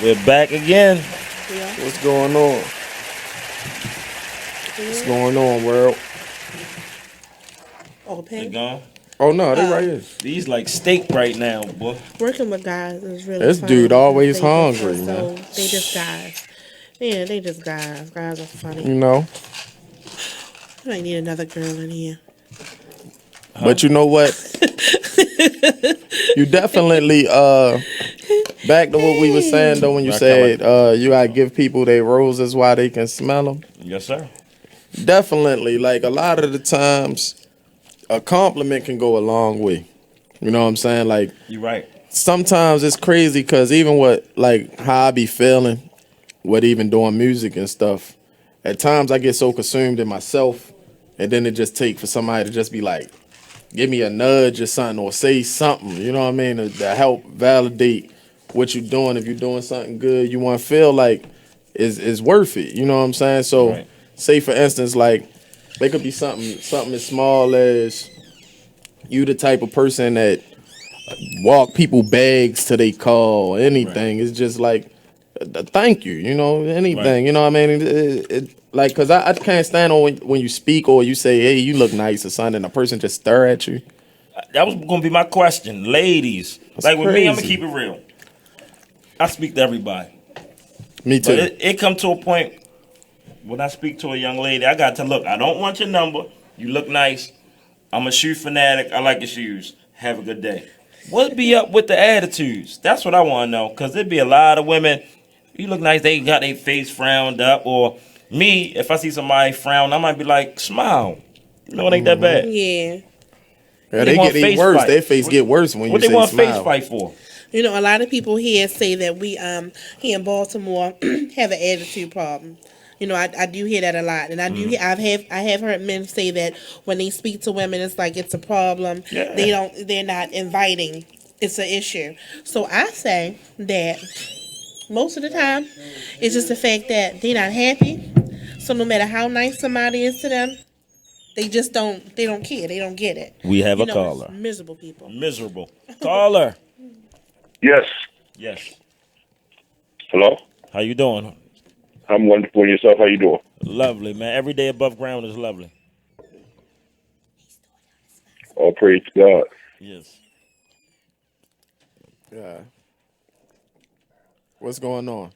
We're back again. What's going on? What's going on, world? They gone? Oh no, they right here. These like steak right now, boy. Working with guys is really This fun. dude always They hungry, just, man. They just guys. Yeah, they just guys. Guys are funny. You know. I need another girl in here. But you know what? You definitely back to what we were saying though when you said you gotta give people their roses while they can smell them. Yes, sir. Definitely, like a lot of the times, a compliment can go a long way. You know what I'm saying? Like You're right. sometimes it's crazy because even what like how I be feeling, what even doing music and stuff. At times I get so consumed in myself, and then it just take for somebody to just be like, give me a nudge or something, or say something. You know what I mean? To help validate what you're doing. If you're doing something good, you want to feel like is worth it. You know what I'm saying? So, say for instance, like they could be something as small as you the type of person that walk people bags till they call. Anything. It's just like thank you. You know anything. You know what I mean? Like, because I can't stand on when you speak or you say, hey, you look nice or something, and a person just stare at you. That was going to be my question. Ladies, That's like with me, I'm going to crazy. keep it real. I speak to everybody. Me too. But it come to a point when I speak to a young lady, I got to look. I don't want your number. You look nice. I'm a shoe fanatic. I like your shoes. Have a good day. What be up with the attitudes? That's what I want to know. Because there'd be a lot of women, you look nice, they got their face frowned up. Or me, if I see somebody frown, I might be like, smile. You know, it ain't that bad. Yeah. Yeah, they get even worse. Their face get worse when you say smile. What they want face fight for? You know, a lot of people here say that we here in Baltimore have an attitude problem. You know, I do hear that a lot, and I do. I have heard men say that when they speak to women, it's like it's a problem. Yeah. They're not inviting. It's an issue. So I say that most of the time, it's just the fact that they're not happy. So no matter how nice somebody is to them, they just don't. They don't care. They don't get it. We have You a know, caller. it's miserable people. Miserable. Caller. Yes. Yes. Hello? How you doing? I'm wonderful. Yourself, how you doing? Lovely, man. Every day above ground is lovely. Oh, praise God. Yes. Yeah. What's going on?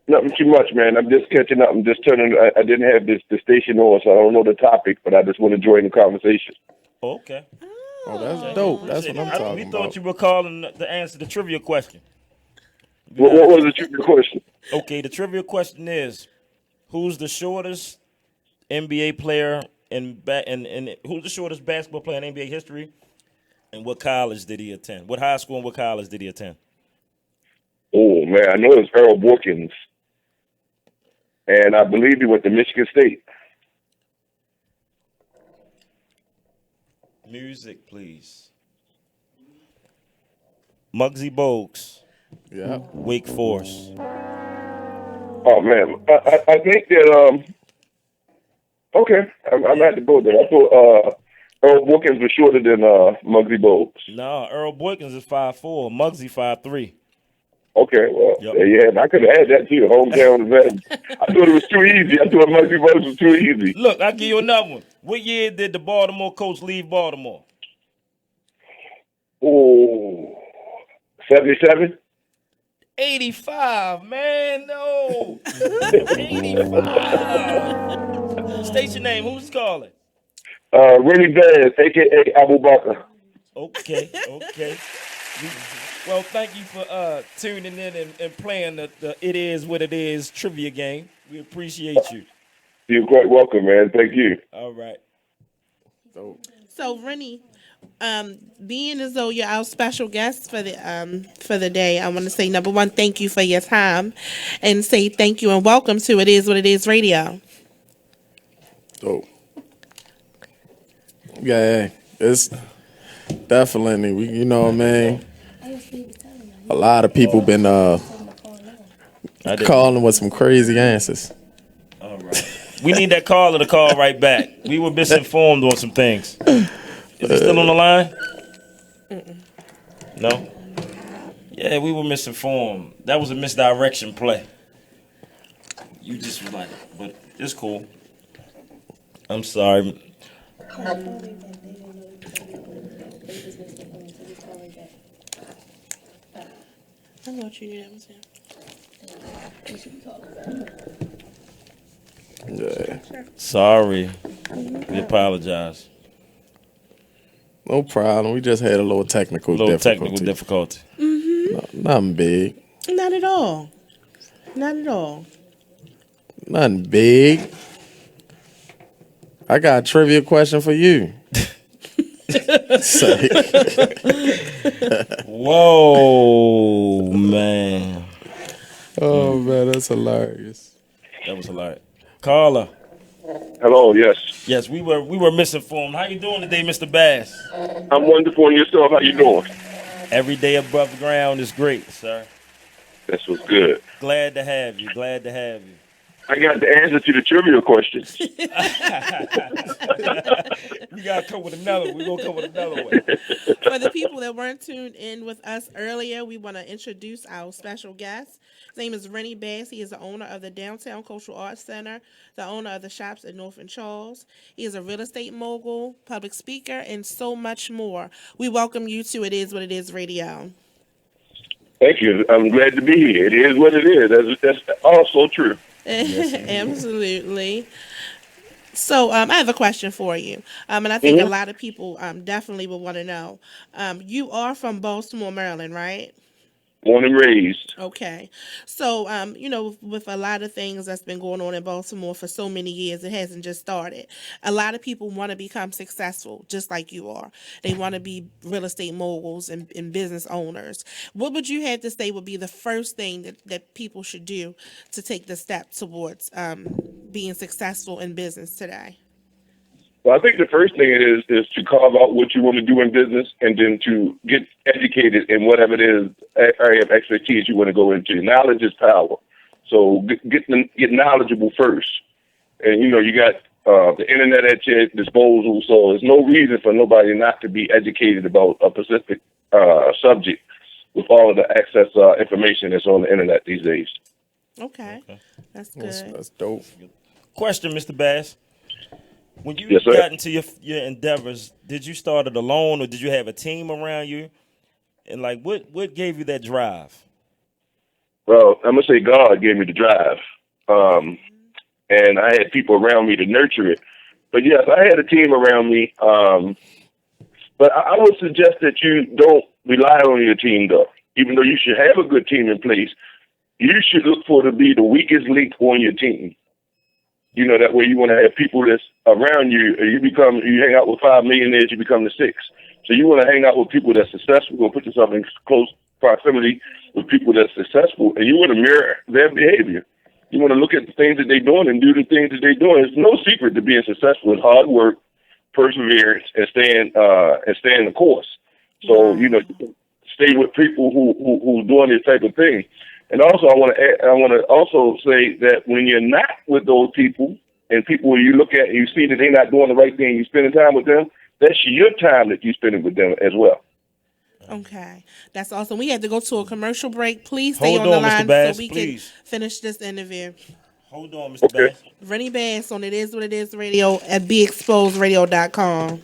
Nothing too much, man. I'm just catching up. I'm just turning. I didn't have the station on, so I don't know the topic, but I just want to join the conversation. Okay. Oh, that's dope. That's what I'm We talking thought about. you were calling to answer the trivia question. What was the trivia question? Okay, the trivia question is, who's the shortest NBA player in who's the shortest basketball player in NBA history? And what college did he attend? What high school and what college did he attend? Oh man, I know it's Earl Boykins, and I believe he went to Michigan State. Music, please. Muggsy Bogues. Yeah. Wake Forest. Oh man, I think that okay, I'm at to go there. I thought Earl Boykins was shorter than Muggsy Bogues. No, Earl Boykins is 5'4", Muggsy 5'3". Okay, well, yeah, I could have added that to your hometown event. I thought it was too easy. I thought Muggsy Bogues was too easy. Look, I'll give you another one. What year did the Baltimore coach leave Baltimore? Oh, 77? 85, man. No. 85. State your name. Who's calling? Rennie Bass, a.k.a. Abu Bakr. Okay. Well, thank you for tuning in and playing the It Is What It Is trivia game. We appreciate you. You're quite welcome, man. Thank you. All right. So, Rennie, being as though you're our special guest for the day, I want to say, number one, thank you for your time, and say thank you and welcome to It Is What It Is Radio. Dope. Yeah, it's definitely, you know what I mean? A lot of people been calling with some crazy answers. All right. We need that caller to call right back. We were misinformed on some things. Is he still on the line? No? Yeah, we were misinformed. That was a misdirection play. You just was like, but it's cool. I'm sorry. I know what you knew that was him. Yeah. Sorry. We apologize. No problem. We just had a little technical difficulty. No, nothing big. Not at all. Not at all. Nothing big. I got a trivia question for you. Whoa, man. Oh, man, that's hilarious. That was hilarious. Caller. Hello, yes. Yes, we were misinformed. How you doing today, Mr. Bass? I'm wonderful, and yourself, how you doing? Every day above ground is great, sir. That's what's good. Glad to have you. I got the answer to the trivia question. We gotta come with another one. We're gonna come with another one. For the people that weren't tuned in with us earlier, we want to introduce our special guest. His name is Rennie Bass. He is the owner of the Downtown Cultural Arts Center, the owner of the shops at North and Charles. He is a real estate mogul, public speaker, and so much more. We welcome you to It Is What It Is Radio. Thank you. I'm glad to be here. It is what it is. That's also true. Absolutely. So I have a question for you, and I think a lot of people definitely will want to know. You are from Baltimore, Maryland, right? Born and raised. Okay. So, with a lot of things that's been going on in Baltimore for so many years, it hasn't just started. A lot of people want to become successful, just like you are. They want to be real estate moguls and business owners. What would you have to say would be the first thing that people should do to take the step towards being successful in business today? Well, I think the first thing is to carve out what you want to do in business, and then to get educated in whatever it is area of expertise you want to go into. Knowledge is power, so get knowledgeable first. And you got the internet at your disposal, so there's no reason for nobody not to be educated about a specific subject with all of the access information that's on the internet these days. Okay. That's good. That's dope. Question, Mr. Bass. When you Yes, sir. got into your endeavors, did you start it alone or did you have a team around you? And what gave you that drive? Well, I'm gonna say God gave me the drive, and I had people around me to nurture it. But yes, I had a team around me. But I would suggest that you don't rely on your team, though. Even though you should have a good team in place, you should look for to be the weakest link on your team. You know, that way you want to have people that's around you. You hang out with 5 millionaires, you become the 6. So you want to hang out with people that's successful, or put yourself in close proximity with people that's successful, and you want to mirror their behavior. You want to look at the things that they're doing and do the things that they're doing. It's no secret to being successful. It's hard work, perseverance, and staying the course. So, you know, stay with people who doing this type of thing. And also, I want to also say that when you're not with those people, and people you look at and you see that they're not doing the right thing, you're spending time with them, that's your time that you're spending with them as well. Okay, that's awesome. We had to go to a commercial break. Please stay Hold on the on, Mr. line Bass, so we please. can finish this interview. Hold on, Mr. Bass. Rennie Bass on It Is What It Is Radio at BeExposedRadio.com.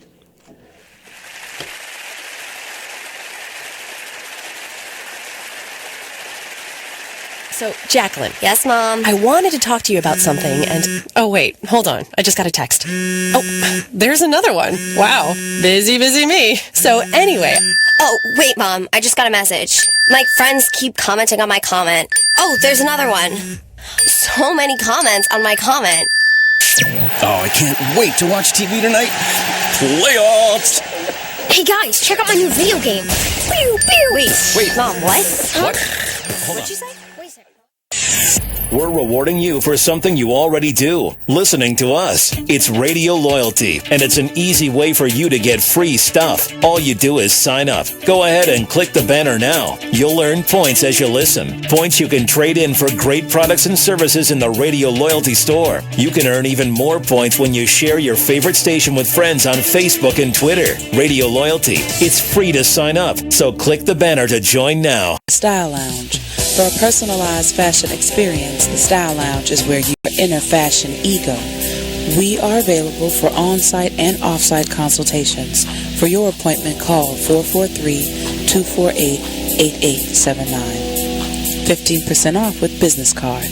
So, Jacqueline. Yes, Mom? I wanted to talk to you about something, and... Oh, wait. Hold on. I just got a text. Oh, there's another one. Wow. Busy me. So, anyway... Oh, wait, Mom. I just got a message. My friends keep commenting on my comment. Oh, there's another one. So many comments on my comment. Oh, I can't wait to watch TV tonight. Playoffs! Hey, guys, check out my new video game. Pew, pew. Wait, Mom, what? What? What'd you say? We're rewarding you for something you already do, listening to us. It's Radio Loyalty, and it's an easy way for you to get free stuff. All you do is sign up. Go ahead and click the banner now. You'll earn points as you listen. Points you can trade in for great products and services in the Radio Loyalty store. You can earn even more points when you share your favorite station with friends on Facebook and Twitter. Radio Loyalty. It's free to sign up, so click the banner to join now. Style Lounge. For a personalized fashion experience, the Style Lounge is where your inner fashion ego. We are available for on-site and off-site consultations. For your appointment, call 443-248-8879. 15% off with business card.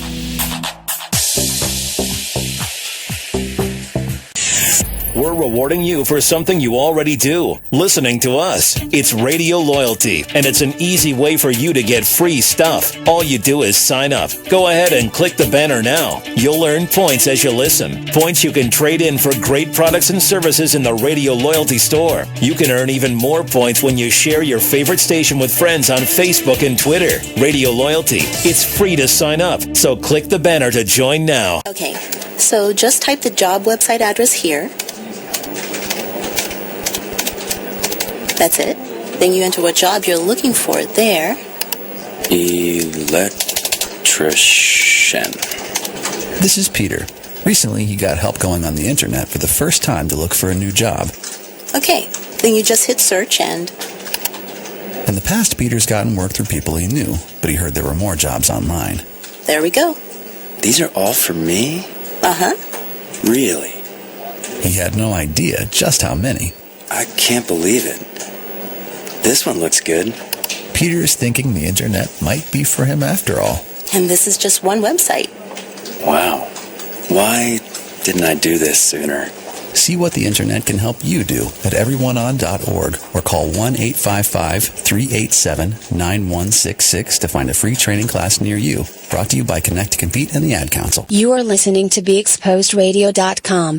We're rewarding you for something you already do, listening to us. It's Radio Loyalty, and it's an easy way for you to get free stuff. All you do is sign up. Go ahead and click the banner now. You'll earn points as you listen. Points you can trade in for great products and services in the Radio Loyalty store. You can earn even more points when you share your favorite station with friends on Facebook and Twitter. Radio Loyalty. It's free to sign up, so click the banner to join now. Okay, so just type the job website address here. That's it. Then you enter what job you're looking for there. Electrician. This is Peter. Recently, he got help going on the internet for the first time to look for a new job. Okay, then you just hit search and... In the past, Peter's gotten work through people he knew, but he heard there were more jobs online. There we go. These are all for me? Uh-huh. Really? He had no idea just how many. I can't believe it. This one looks good. Peter's thinking the internet might be for him after all. And this is just one website. Wow. Why didn't I do this sooner? See what the internet can help you do at everyoneon.org or call 1-855-387-9166 to find a free training class near you. Brought to you by Connect to Compete and the Ad Council. You are listening to BeExposedRadio.com.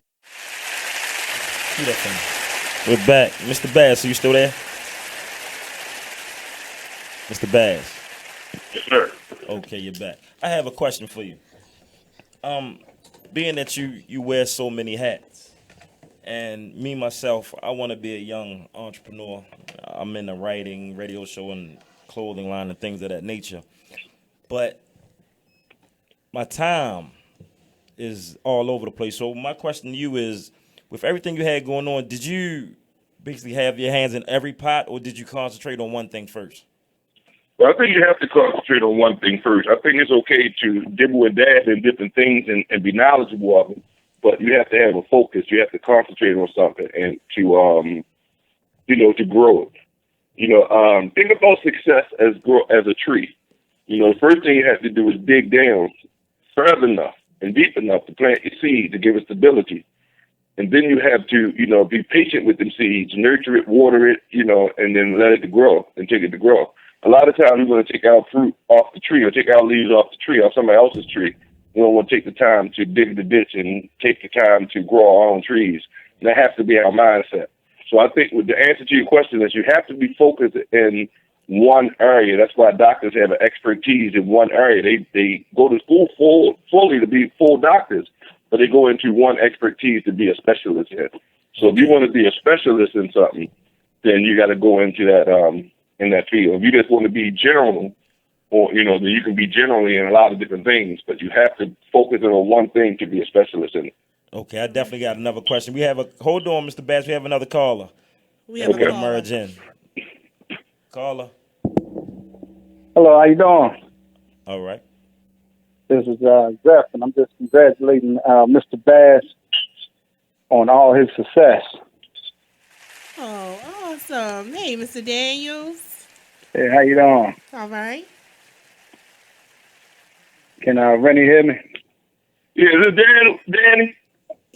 We're back. Mr. Bass, are you still there? Mr. Bass. Yes, sir. Okay, you're back. I have a question for you. Being that you wear so many hats, and me myself, I want to be a young entrepreneur. I'm in the writing, radio show, and clothing line and things of that nature. But my time is all over the place. So my question to you is, with everything you had going on, did you basically have your hands in every pot, or did you concentrate on one thing first? Well, I think you have to concentrate on one thing first. I think it's okay to dibble and dab in different things and be knowledgeable of them, but you have to have a focus. You have to concentrate on something and to grow it. Think about success as a tree. The first thing you have to do is dig down further enough and deep enough to plant your seed to give it stability. And then you have to, be patient with them seeds, nurture it, water it, and then let it grow and take it to grow. A lot of times we're going to take our fruit off the tree or take our leaves off the tree, off somebody else's tree. We don't want to take the time to dig the ditch and take the time to grow our own trees. And that has to be our mindset. So I think the answer to your question is you have to be focused in one area. That's why doctors have an expertise in one area. They go to school fully to be full doctors, but they go into one expertise to be a specialist in. So if you want to be a specialist in something, then you got to go into that in that field. If you just want to be general, or then you can be generally in a lot of different things, but you have to focus on one thing to be a specialist in it. Okay, I definitely got another question. Hold on, Mr. Bass. We have another caller. We have a caller. Merge in. Caller. Hello, how you doing? All right. This is Zeph, and I'm just congratulating Mr. Bass on all his success. Oh, awesome. Hey, Mr. Daniels. Hey, how you doing? All right. Can Rennie hear me? Yeah, is it Danny?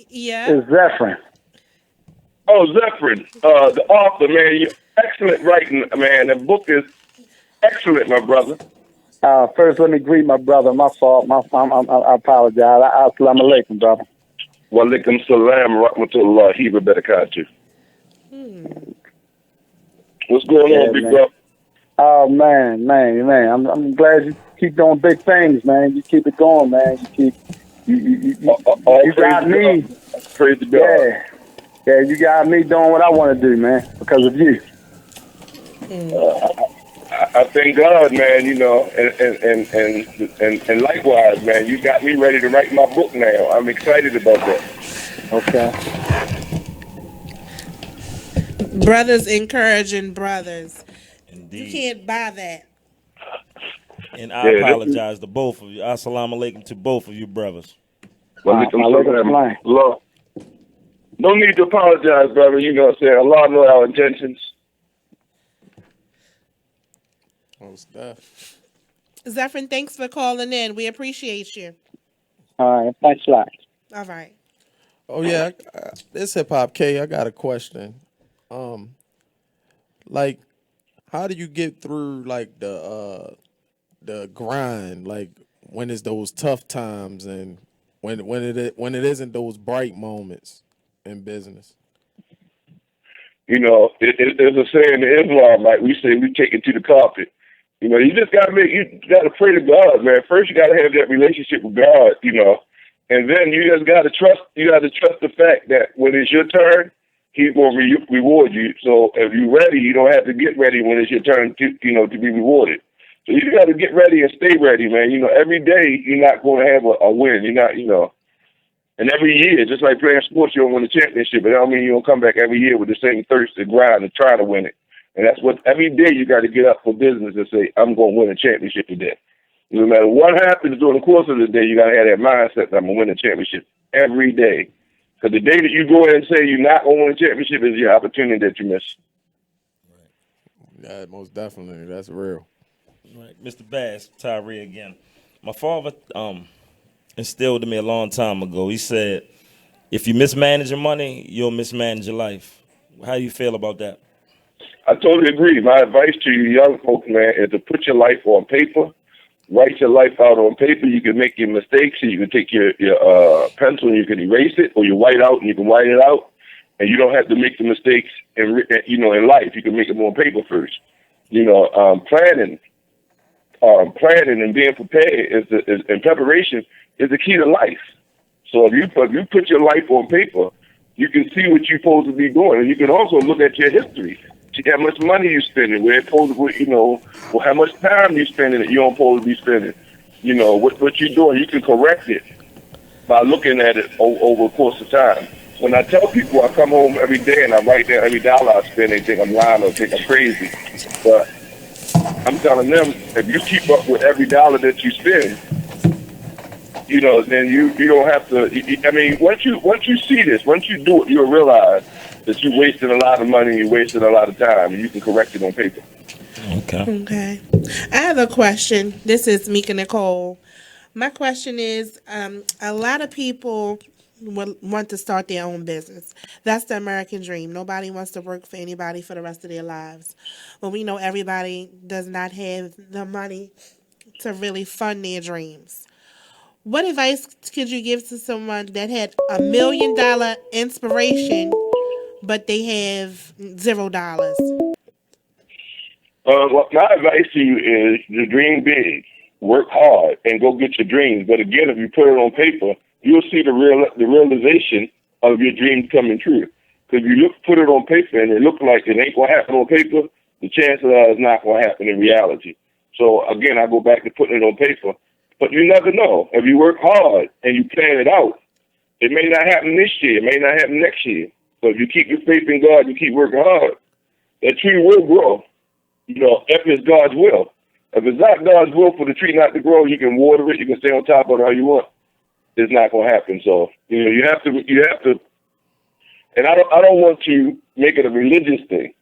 Yeah. It's Zephyrin. Oh, Zephyrin, the author, man. You're excellent writing, man. The book is excellent, my brother. First, let me greet my brother. My fault. I apologize. Assalamu alaikum, brother. Wa alaikum salam, rahmatullahi wa barakatuh. What's going on, big brother? Oh, man. I'm glad you keep doing big things, man. You keep it going, man. You got me. Praise the God. Yeah, you got me doing what I want to do, man, because of you. I thank God, man, and likewise, man, you got me ready to write my book now. I'm excited about that. Okay. Brothers encouraging brothers. Indeed. You can't buy that. And I apologize to both of you. Assalamu alaikum to both of you brothers. Lord. No need to apologize, brother. You know what I'm saying? Allah knows our intentions. Zephyrin, thanks for calling in. We appreciate you. All right. Thanks a lot. All right. Oh, yeah. This Hip Hop K, I got a question. Like, how do you get through, like, the grind, like, when it's those tough times and when it isn't those bright moments in business? There's a saying in Islam, like we say, we take it to the carpet. You just gotta pray to God, man. First, you gotta have that relationship with God, and then you just gotta trust. You gotta trust the fact that when it's your turn, He's gonna reward you. So if you're ready, you don't have to get ready when it's your turn to be rewarded. So you gotta get ready and stay ready, man. Every day you're not gonna have a win. You're not, And every year, just like playing sports, you don't win a championship, but that don't mean you don't come back every year with the same thirst and grind and try to win it. And that's what every day you got to get up for business and say, I'm going to win a championship today. No matter what happens during the course of the day, you got to have that mindset that I'm going to win a championship every day. Because the day that you go in and say you're not going to win a championship is your opportunity that you miss. Yeah, most definitely. That's real. Right. Mr. Bass, Tyree again. My father instilled in me a long time ago. He said, if you mismanage your money, you'll mismanage your life. How do you feel about that? I totally agree. My advice to you young folks, man, is to put your life on paper. Write your life out on paper. You can make your mistakes. You can take your pencil and you can erase it, or you white out and you can white it out. And you don't have to make the mistakes in life. You can make them on paper first. Planning and being prepared and preparation is the key to life. So if you put your life on paper, you can see what you're supposed to be doing, and you can also look at your history. See how much money you're spending, where it's supposed to, or how much time you're spending that you don't supposed to be spending. What you're doing, you can correct it by looking at it over the course of time. When I tell people I come home every day and I write down every dollar I spend, they think I'm lying or think I'm crazy. But I'm telling them, if you keep up with every dollar that you spend, then you don't have to. I mean, once you see this, once you do it, you'll realize that you're wasting a lot of money, you're wasting a lot of time, and you can correct it on paper. Okay. I have a question. This is Mika Nicole. My question is, a lot of people want to start their own business. That's the American dream. Nobody wants to work for anybody for the rest of their lives. But we know everybody does not have the money to really fund their dreams. What advice could you give to someone that had $1 million inspiration, but they have $0? Well, my advice to you is to dream big, work hard, and go get your dreams. But again, if you put it on paper, you'll see the realization of your dreams coming true. Because if you put it on paper and it looks like it ain't gonna happen on paper, the chances are it's not gonna happen in reality. So again, I go back to putting it on paper. But you never know. If you work hard and you plan it out, it may not happen this year. It may not happen next year. So if you keep your faith in God, you keep working hard, that tree will grow. You know, if it's God's will. If it's not God's will for the tree not to grow, you can water it, you can stay on top of it how you want. It's not going to happen. So, you know, you have to, and I don't want to make it a religious thing,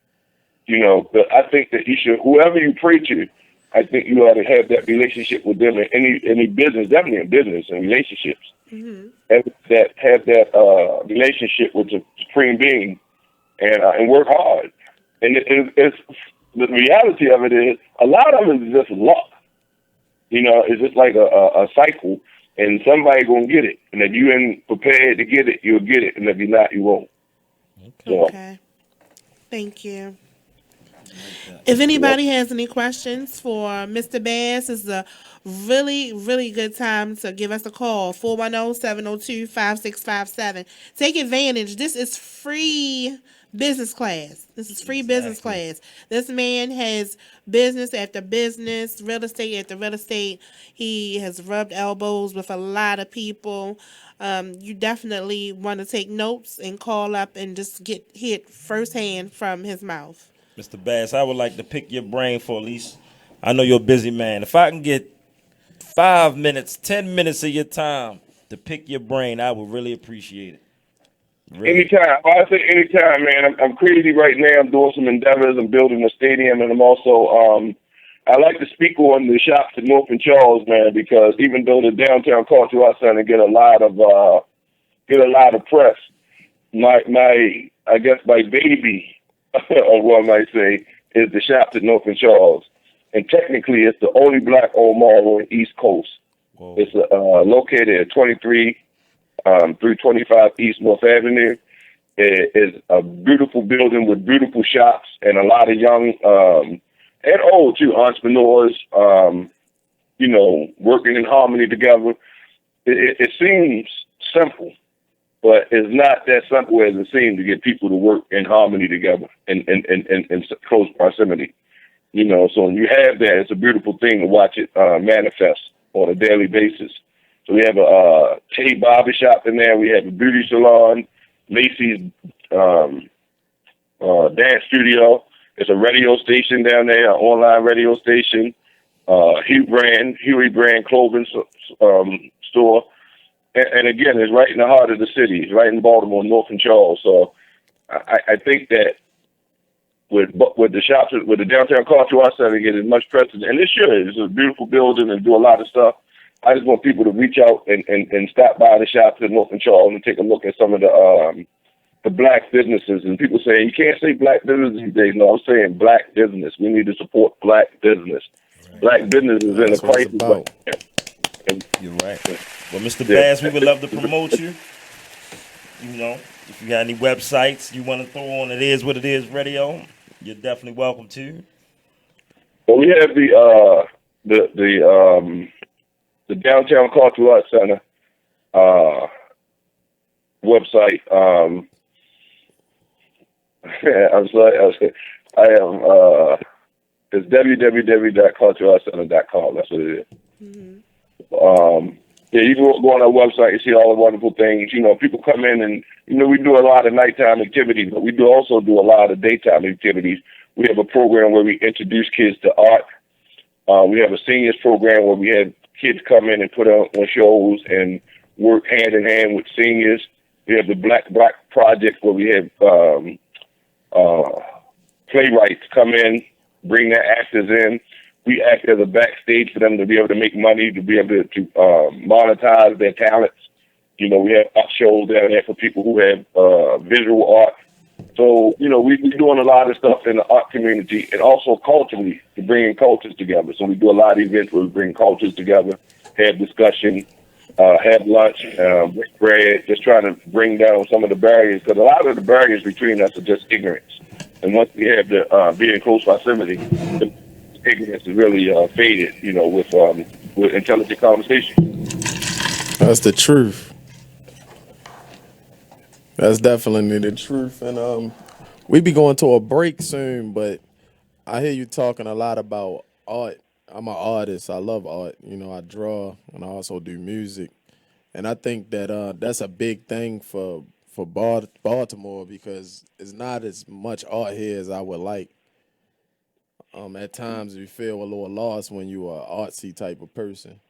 you know, but I think that you should, whoever you pray to, I think you ought to have that relationship with them in any business, definitely in business and relationships. Mm-hmm. Have that relationship with the supreme being and work hard. And it's the reality of it is a lot of it is just luck. You know, it's just like a cycle, and somebody gonna get it. And if you ain't prepared to get it, you'll get it, and if you're not, you won't. Okay. Thank you. If anybody has any questions for Mr. Bass, this is a really, really good time to give us a call. 410-702-5657. Take advantage. This is free business class. This man has business after business, real estate after real estate. He has rubbed elbows with a lot of people. You definitely want to take notes and call up and just get hit firsthand from his mouth. Mr. Bass, I would like to pick your brain for at least, I know you're a busy man. If I can get 5 minutes, 10 minutes of your time to pick your brain, I would really appreciate it. Really. Anytime. I say anytime, man. I'm crazy right now. I'm doing some endeavors. I'm building a stadium, and I'm also, I like to speak on the shops in North and Charles, man, because even though the downtown culture out center get a lot of press, my baby, or what I might say, is the shops at North and Charles. And technically, it's the only black-owned mall on the East Coast. Whoa. It's located at 325 East North Avenue. It is a beautiful building with beautiful shops and a lot of young and old, too, entrepreneurs, you know, working in harmony together. It seems simple, but it's not that simple as it seems to get people to work in harmony together in close proximity. You know, so when you have that, it's a beautiful thing to watch it manifest on a daily basis. So we have a Tay barbershop in there. We have a beauty salon, Macy's dance studio. There's a radio station down there, an online radio station, Huey brand clothing store. And again, it's right in the heart of the city. It's right in Baltimore, North and Charles. So I think that with the shops, with the downtown cultural arts center, get as much precedent. And it should. It's a beautiful building and do a lot of stuff. I just want people to reach out and stop by the shops in North and Charles and take a look at some of the black businesses. And people say, you can't say black business these days. No, I'm saying black business. We need to support black business. Right. Black business is in a crisis. You're right. Well, Mr. Bass, we would love to promote you. You know, if you got any websites you want to throw on It Is What It Is Radio, you're definitely welcome to. Well, we have the Downtown Cultural Arts Center website. I'm sorry. It's www.culturalartscenter.com. That's what it is. Mm-hmm. Yeah, you can go on our website and see all the wonderful things. You know, people come in and, you know, we do a lot of nighttime activities, but we also do a lot of daytime activities. We have a program where we introduce kids to art. We have a seniors program where we have kids come in and put on shows and work hand in hand with seniors. We have the Black Project where we have playwrights come in, bring their actors in. We act as a backstage for them to be able to make money, to be able to monetize their talents. We have art shows down there for people who have visual art. So, we're doing a lot of stuff in the art community and also culturally to bring cultures together. So we do a lot of events where we bring cultures together, have discussion, have lunch, break bread, just trying to bring down some of the barriers, because a lot of the barriers between us are just ignorance. And once we have the be in close proximity, the ignorance is really faded, with intelligent conversation. That's the truth. That's definitely the truth. And we be going to a break soon, but I hear you talking a lot about art. I'm an artist. I love art. I draw and I also do music. And I think that that's a big thing for Baltimore, because it's not as much art here as I would like. At times you feel a little lost when you are an artsy type of person.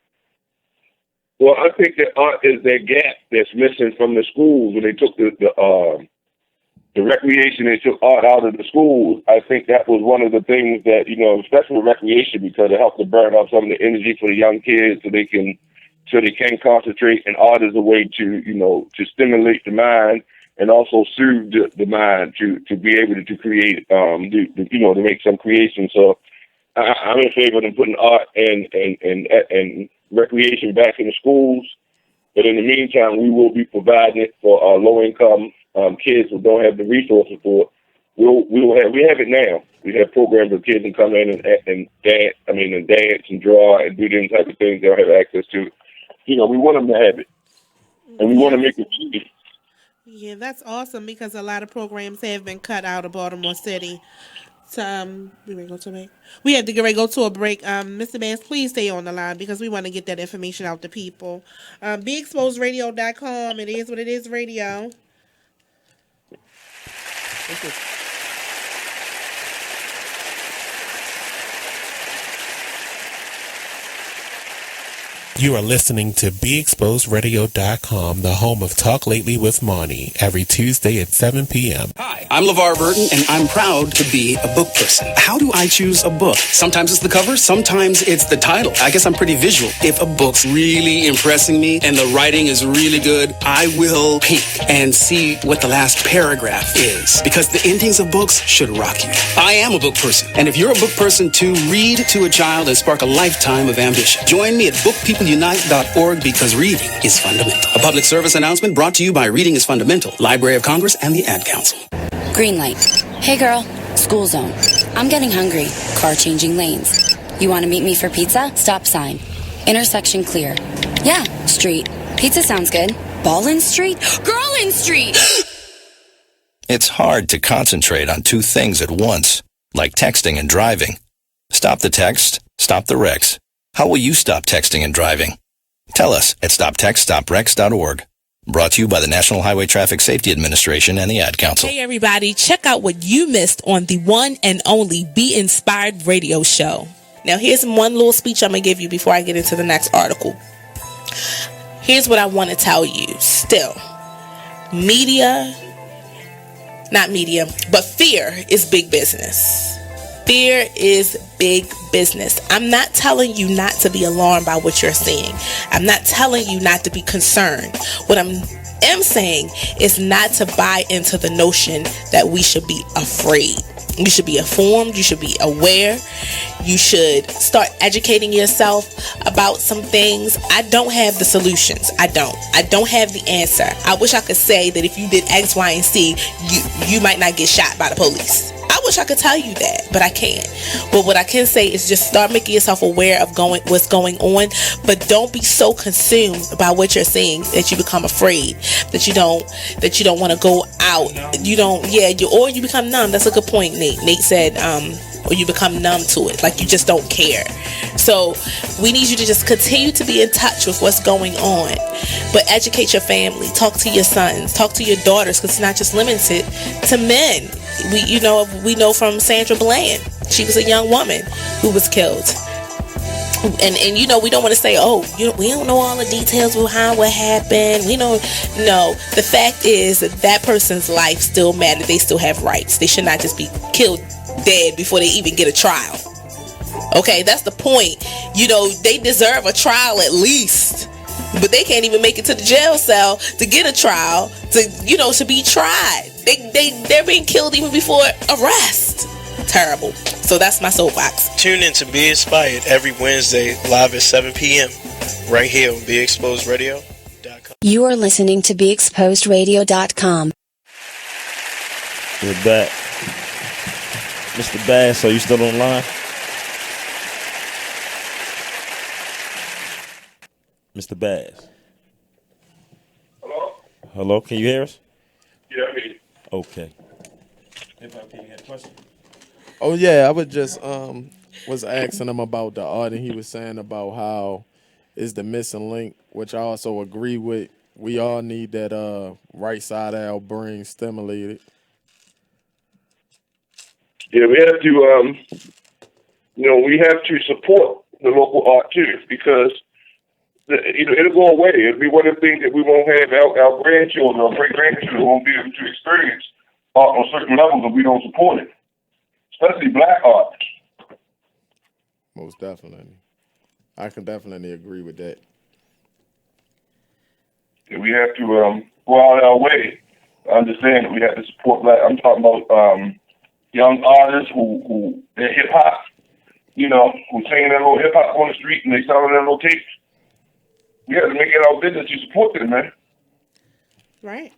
Well, I think that art is that gap that's missing from the schools when they took the recreation. They took art out of the schools. I think that was one of the things that, especially with recreation, because it helped to burn off some of the energy for the young kids so they can concentrate. And art is a way to to stimulate the mind and also soothe the mind to be able to create, to make some creation. So I'm in favor of them putting art and recreation back in the schools. But in the meantime, we will be providing it for low-income kids who don't have the resources for it. We have it now. We have programs where kids can come in and dance and draw and do them type of things they'll have access to. We want them to have it, and we want to make it cheap. Yeah, that's awesome, because a lot of programs have been cut out of Baltimore City. We have to get ready to go to a break. Mr. Bass, please stay on the line because we want to get that information out to people. BeExposedRadio.com. It is what it is, radio. You are listening to BeExposedRadio.com, the home of Talk Lately with Monty, every Tuesday at 7 p.m. Hi, I'm LeVar Burton, and I'm proud to be a book person. How do I choose a book? Sometimes it's the cover, sometimes it's the title. I guess I'm pretty visual. If a book's really impressing me and the writing is really good, I will peek and see what the last paragraph is, because the endings of books should rock you. I am a book person, and if you're a book person too, read to a child and spark a lifetime of ambition. Join me at bookpeopleunite.org, because reading is fundamental. A public service announcement brought to you by Reading is Fundamental, Library of Congress, and the Ad Council. Green light. Hey girl, school zone. I'm getting hungry. Car changing lanes. You want to meet me for pizza? Stop sign. Intersection clear. Yeah, street. Pizza sounds good. Ballin Street? Girlin Street! It's hard to concentrate on two things at once, like texting and driving. Stop the text, stop the wrecks. How will you stop texting and driving? Tell us at stoptextstoprex.org. Brought to you by the National Highway Traffic Safety Administration and the Ad Council. Hey everybody, check out what you missed on the one and only Be Inspired radio show. Now here's one little speech I'm going to give you before I get into the next article. Here's what I want to tell you. Still, fear is big business. Fear is big business. I'm not telling you not to be alarmed by what you're seeing. I'm not telling you not to be concerned. What I am saying is not to buy into the notion that we should be afraid. You should be informed. You should be aware. You should start educating yourself about some things. I don't have the solutions. I don't have the answer. I wish I could say that if you did X, Y, and Z, you might not get shot by the police. I wish I could tell you that, but I can't. But what I can say is just start making yourself aware of what's going on, but don't be so consumed by what you're seeing that you become afraid, that you don't want to go out. Or you become numb. That's a good point, Nate. Nate said, or you become numb to it, like you just don't care. So we need you to just continue to be in touch with what's going on, but educate your family, talk to your sons, talk to your daughters, because it's not just limited to men. We know from Sandra Bland, she was a young woman who was killed. And we don't want to say, we don't know all the details behind what happened. No. The fact is that person's life still matters. They still have rights. They should not just be killed dead before they even get a trial. Okay, that's the point. They deserve a trial at least. but they can't even make it to the jail cell to get a trial, to be tried. They're being killed even before arrest. Terrible. So that's my soapbox. Tune in to Be Inspired every Wednesday live at 7 p.m. right here on BeExposedRadio.com. You are listening to BeExposedRadio.com. We're back. Mr. Bass, are you still online? Mr. Bass. Hello? Hello, can you hear us? Yeah, I mean. Okay. Can you have a question? Oh yeah, I was just was asking him about the art, and he was saying about how is the missing link, which I also agree with. We all need that right side of our brain stimulated. Yeah, we have to, we have to support the local art too, because it'll go away. It'll be one of the things that we won't have our grandchildren or great grandchildren won't be able to experience art on certain levels if we don't support it, especially black art. Most definitely, I can definitely agree with that. And we have to go out our way to understand that we have to support black. I'm talking about young artists who they're hip hop, who singing that little hip hop on the street and they selling their little tapes. We have to make it our business to support them, man. Right.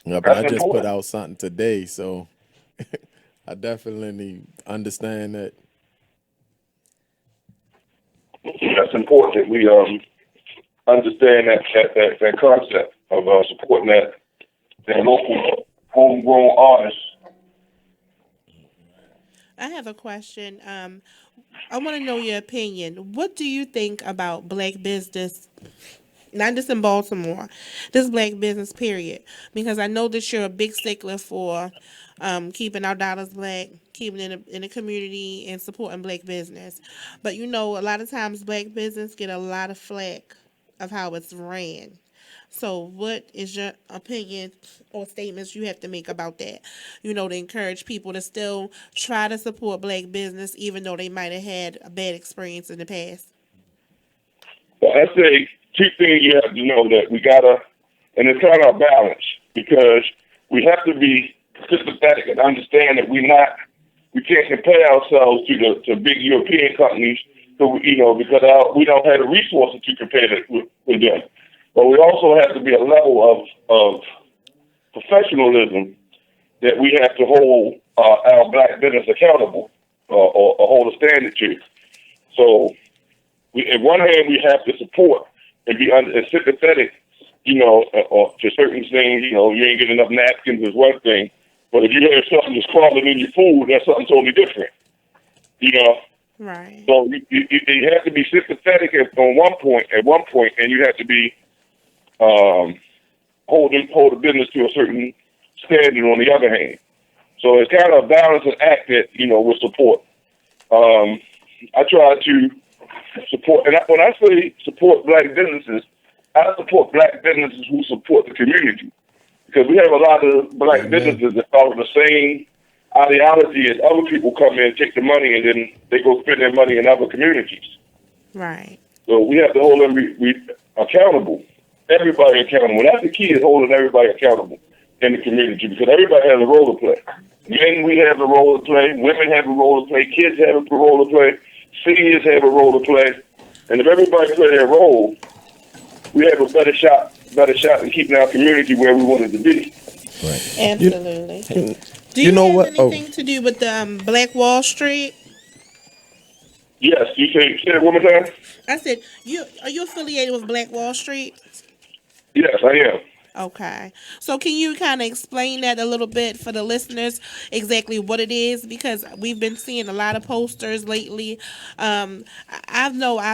Yeah, but I just put out something today, so I definitely understand that. That's important that we understand that concept of supporting that local homegrown artists. I have a question. I want to know your opinion. What do you think about black business? Not just in Baltimore, this black business period. Because I know that you're a big stickler for keeping our dollars black, keeping it in the community, and supporting black business. But a lot of times black business get a lot of flack of how it's ran. So what is your opinion or statements you have to make about that? To encourage people to still try to support black business even though they might have had a bad experience in the past. Well, I say two things you have to know that we gotta, and it's kind of a balance, because we have to be sympathetic and understand that we can't compare ourselves to big European companies, because we don't have the resources to compare with them. But we also have to be a level of professionalism that we have to hold our black business accountable or hold a standard to. So, on one hand, we have to support and be sympathetic, to certain things. You ain't getting enough napkins is one thing, but if you have something that's crawling in your food, that's something totally different. Right. So you have to be sympathetic at one point, and you have to be hold the business to a certain standard on the other hand. So it's kind of a balancing act that, with support. I try to support, and when I say support black businesses, I support black businesses who support the community. Because we have a lot of black businesses that follow the same ideology as other people come in, take the money, and then they go spend their money in other communities. Right. So we have to hold them accountable. Everybody accountable. That's the key, is holding everybody accountable in the community, because everybody has a role to play. Men, we have a role to play. Women have a role to play. Kids have a role to play. Seniors have a role to play. And if everybody play their role, we have a better shot in keeping our community where we want it to be. Right. Absolutely. Do you know have what? anything to do with the Black Wall Street? Yes. You say it one more time? I said, are you affiliated with Black Wall Street? Yes, I am. Okay. So can you kind of explain that a little bit for the listeners, exactly what it is? Because we've been seeing a lot of posters lately. I've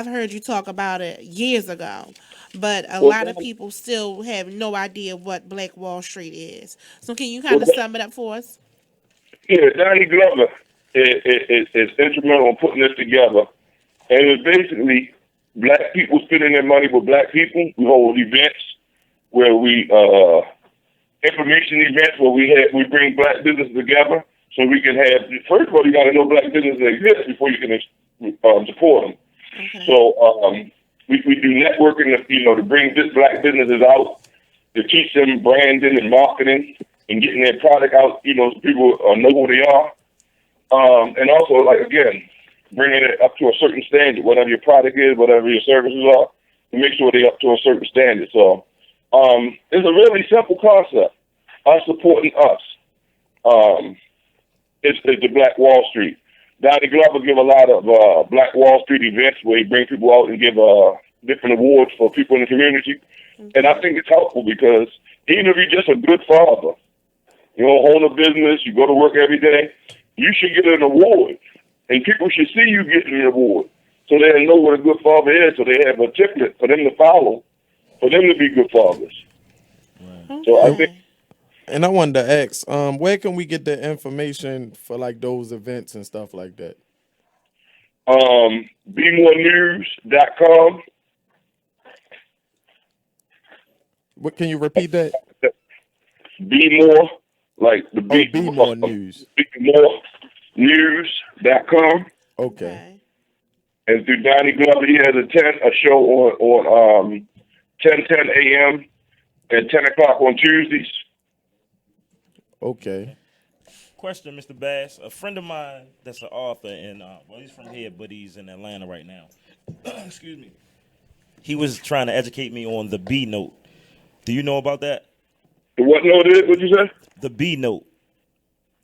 heard you talk about it years ago, but a lot of people still have no idea what Black Wall Street is. So can you kind of sum it up for us? Yeah, Donnie Glover is instrumental in putting this together. And it's basically black people spending their money with black people. We hold events where we information events where we bring black businesses together, so we can have. First of all, you got to know black businesses exist before you can support them. Okay. So we do networking to bring black businesses out, to teach them branding and marketing and getting their product out, so people know who they are. And also, like, again, bringing it up to a certain standard, whatever your product is, whatever your services are, to make sure they're up to a certain standard. So it's a really simple concept. Us supporting us. It's the Black Wall Street. Donnie Glover give a lot of Black Wall Street events where he bring people out and give different awards for people in the community. And I think it's helpful because even if you're just a good father, you own a business, you go to work every day, you should get an award. And people should see you getting an award so they know what a good father is, so they have a template for them to follow, for them to be good fathers. Right. So I think. And I wanted to ask, where can we get the information for like those events and stuff like that? BeMoreNews.com. What, can you repeat that? Be More, like the Be More News. BeMoreNews.com. Okay. And through Donnie Glover, he has a show on 10:10 a.m. and 10 o'clock on Tuesdays. Okay. Question, Mr. Bass. A friend of mine that's an author, and he's from here, but he's in Atlanta right now. Excuse me. He was trying to educate me on the B note. Do you know about that? The what note is? What'd you say? The B note.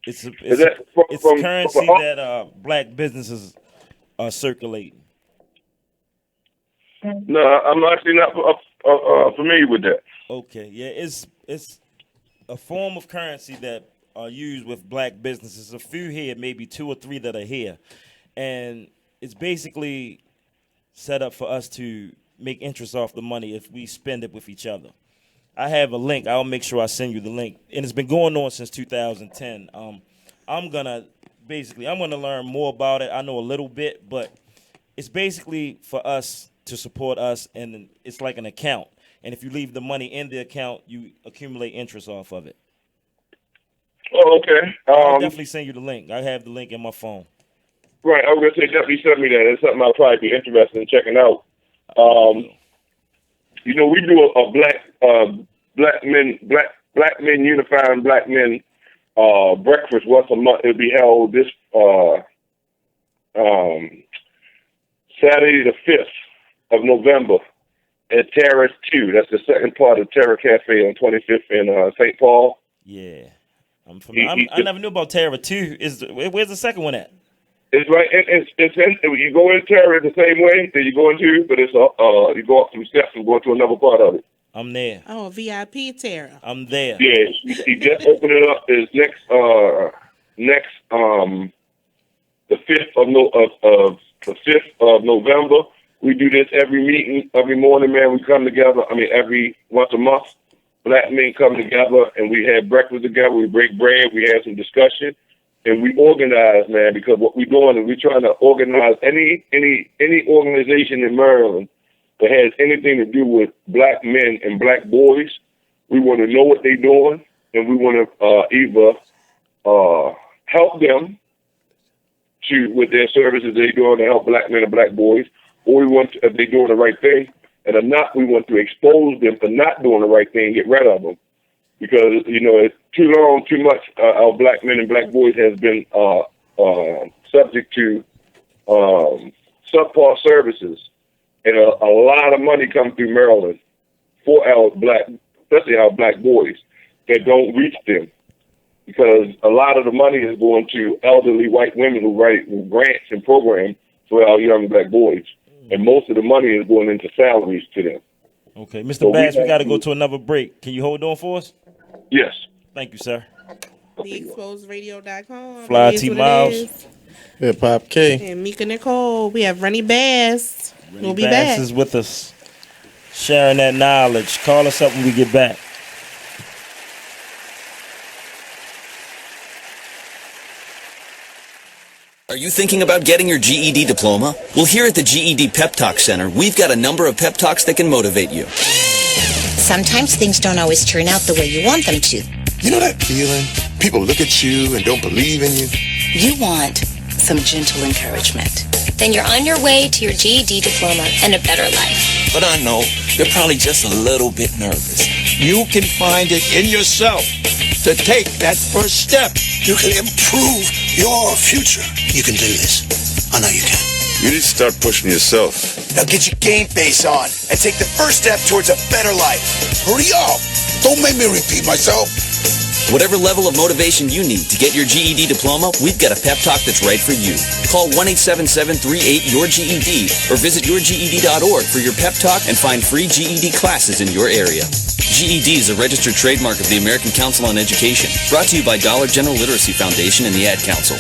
It's from currency that black businesses are circulating. No, I'm actually not familiar with that. Okay, yeah, it's a form of currency that are used with black businesses. A few here, maybe 2 or 3 that are here, and it's basically set up for us to make interest off the money if we spend it with each other. I have a link. I'll make sure I send you the link, and it's been going on since 2010. I'm gonna learn more about it. I know a little bit, but it's basically for us to support us, and it's like an account. And if you leave the money in the account, you accumulate interest off of it. Oh, okay. I'll definitely send you the link. I have the link in my phone. Right, I was gonna say definitely send me that. It's something I'll probably be interested in checking out. We do a black men unifying black men breakfast once a month. It'll be held this Saturday the 5th of November at Terrace 2. That's the second part of Terra Cafe on 25th in St. Paul. Yeah, I'm familiar. I never knew about Terra 2. Where's the second one at? It's right. You go in Terra the same way that you go into, but it's you go up some steps and go to another part of it. I'm there. Oh, VIP Terra. I'm there. Yeah, he just opened it up. Is next the 5th of November. We do this every morning, man. We come together. Once a month, black men come together and we have breakfast together. We break bread. We have some discussion, and we organize, man. Because what we're doing is we're trying to organize any organization in Maryland that has anything to do with black men and black boys. We want to know what they're doing, and we want to either help them with their services they're doing to help black men and black boys, or we want to, if they're doing the right thing, and if not, we want to expose them for not doing the right thing and get rid of them. Because, it's too much our black men and black boys has been subject to subpar services. And a lot of money comes through Maryland for our especially our black boys, that don't reach them. Because a lot of the money is going to elderly white women who write grants and programs for our young black boys. And most of the money is going into salaries to them. Okay. Mr. Bass, we got to go to another break. Can you hold on for us? Yes. Thank you, sir. TheExposedRadio.com. Fly T Miles. Hip Hop K. And Mika Nicole. We have Rennie Bass. We'll be Bass back. is with us, sharing that knowledge. Call us up when we get back. Are you thinking about getting your GED diploma? Well, here at the GED Pep Talk Center, we've got a number of pep talks that can motivate you. Sometimes things don't always turn out the way you want them to. You know that feeling? People look at you and don't believe in you. You want some gentle encouragement. then you're on your way to your GED diploma and a better life. But I know they're probably just a little bit nervous. You can find it in yourself to take that first step. You can improve your future. You can do this. I know you can. You need to start pushing yourself. Now get your game face on and take the first step towards a better life. Hurry up. Don't make me repeat myself. Whatever level of motivation you need to get your GED diploma, we've got a pep talk that's right for you. Call 1-877-38-YOUR-GED or visit yourged.org for your pep talk and find free GED classes in your area. GED is a registered trademark of the American Council on Education, brought to you by Dollar General Literacy Foundation and the Ad Council.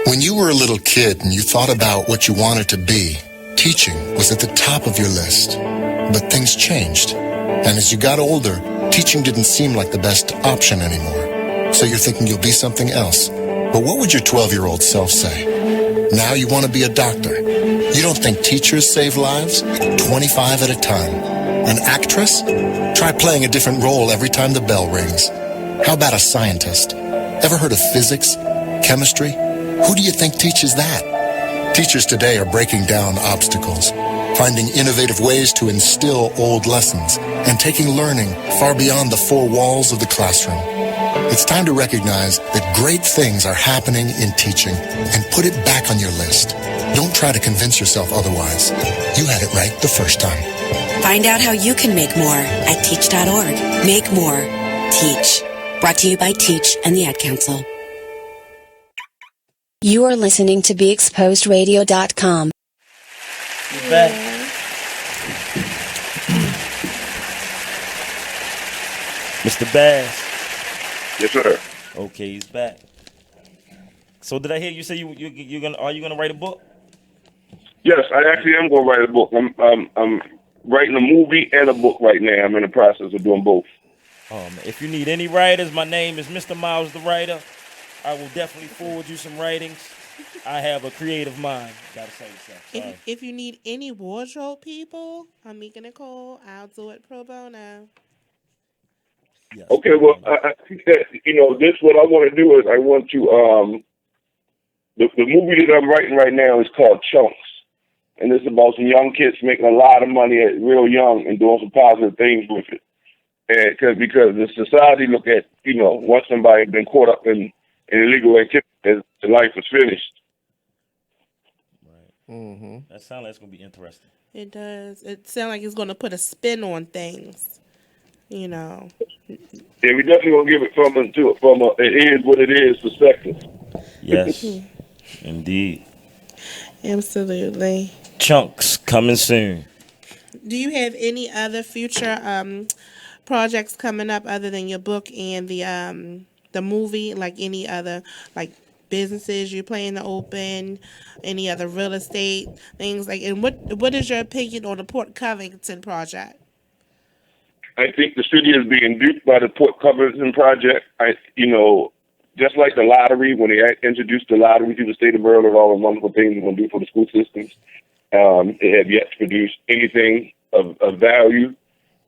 When you were a little kid and you thought about what you wanted to be, teaching was at the top of your list. But things changed. And as you got older, teaching didn't seem like the best option anymore. So you're thinking you'll be something else. But what would your 12-year-old self say? Now you want to be a doctor. You don't think teachers save lives? 25 at a time. An actress? Try playing a different role every time the bell rings. How about a scientist? Ever heard of physics? Chemistry? Who do you think teaches that? Teachers today are breaking down obstacles, finding innovative ways to instill old lessons, and taking learning far beyond the four walls of the classroom. It's time to recognize that great things are happening in teaching and put it back on your list. Don't try to convince yourself otherwise. You had it right the first time. Find out how you can make more at teach.org. Make more. Teach. Brought to you by Teach and the Ad Council. You are listening to BeExposedRadio.com. Back. Mr. Bass. Yes, sir. Okay, he's back. So did I hear you say you're gonna write a book? Yes, I actually am going to write a book. I'm writing a movie and a book right now. I'm in the process of doing both. If you need any writers, my name is Mr. Miles the Writer. I will definitely forward you some writings. I have a creative mind. Gotta say so. If you need any wardrobe people, I'm making a call. I'll do it pro bono. Yes. Okay, well, I think that, this what I want to do is I want to, the movie that I'm writing right now is called Chunks. And it's about some young kids making a lot of money at real young and doing some positive things with it. And because the society look at, once somebody's been caught up in illegal activity, the life is finished. Mm-hmm. That sounds like it's gonna be interesting. It does. It sounds like it's going to put a spin on things. Yeah, we definitely gonna give it from it is what it is perspective. Yes, indeed. Absolutely. Chunks coming soon. Do you have any other future projects coming up other than your book and the movie? Like any other businesses you plan to open? Any other real estate things And what is your opinion on the Port Covington project? I think the city is being duped by the Port Covington project. Just like the lottery, when they introduced the lottery to the state of Maryland, all the wonderful things it's going to do for the school systems, they have yet to produce anything of value.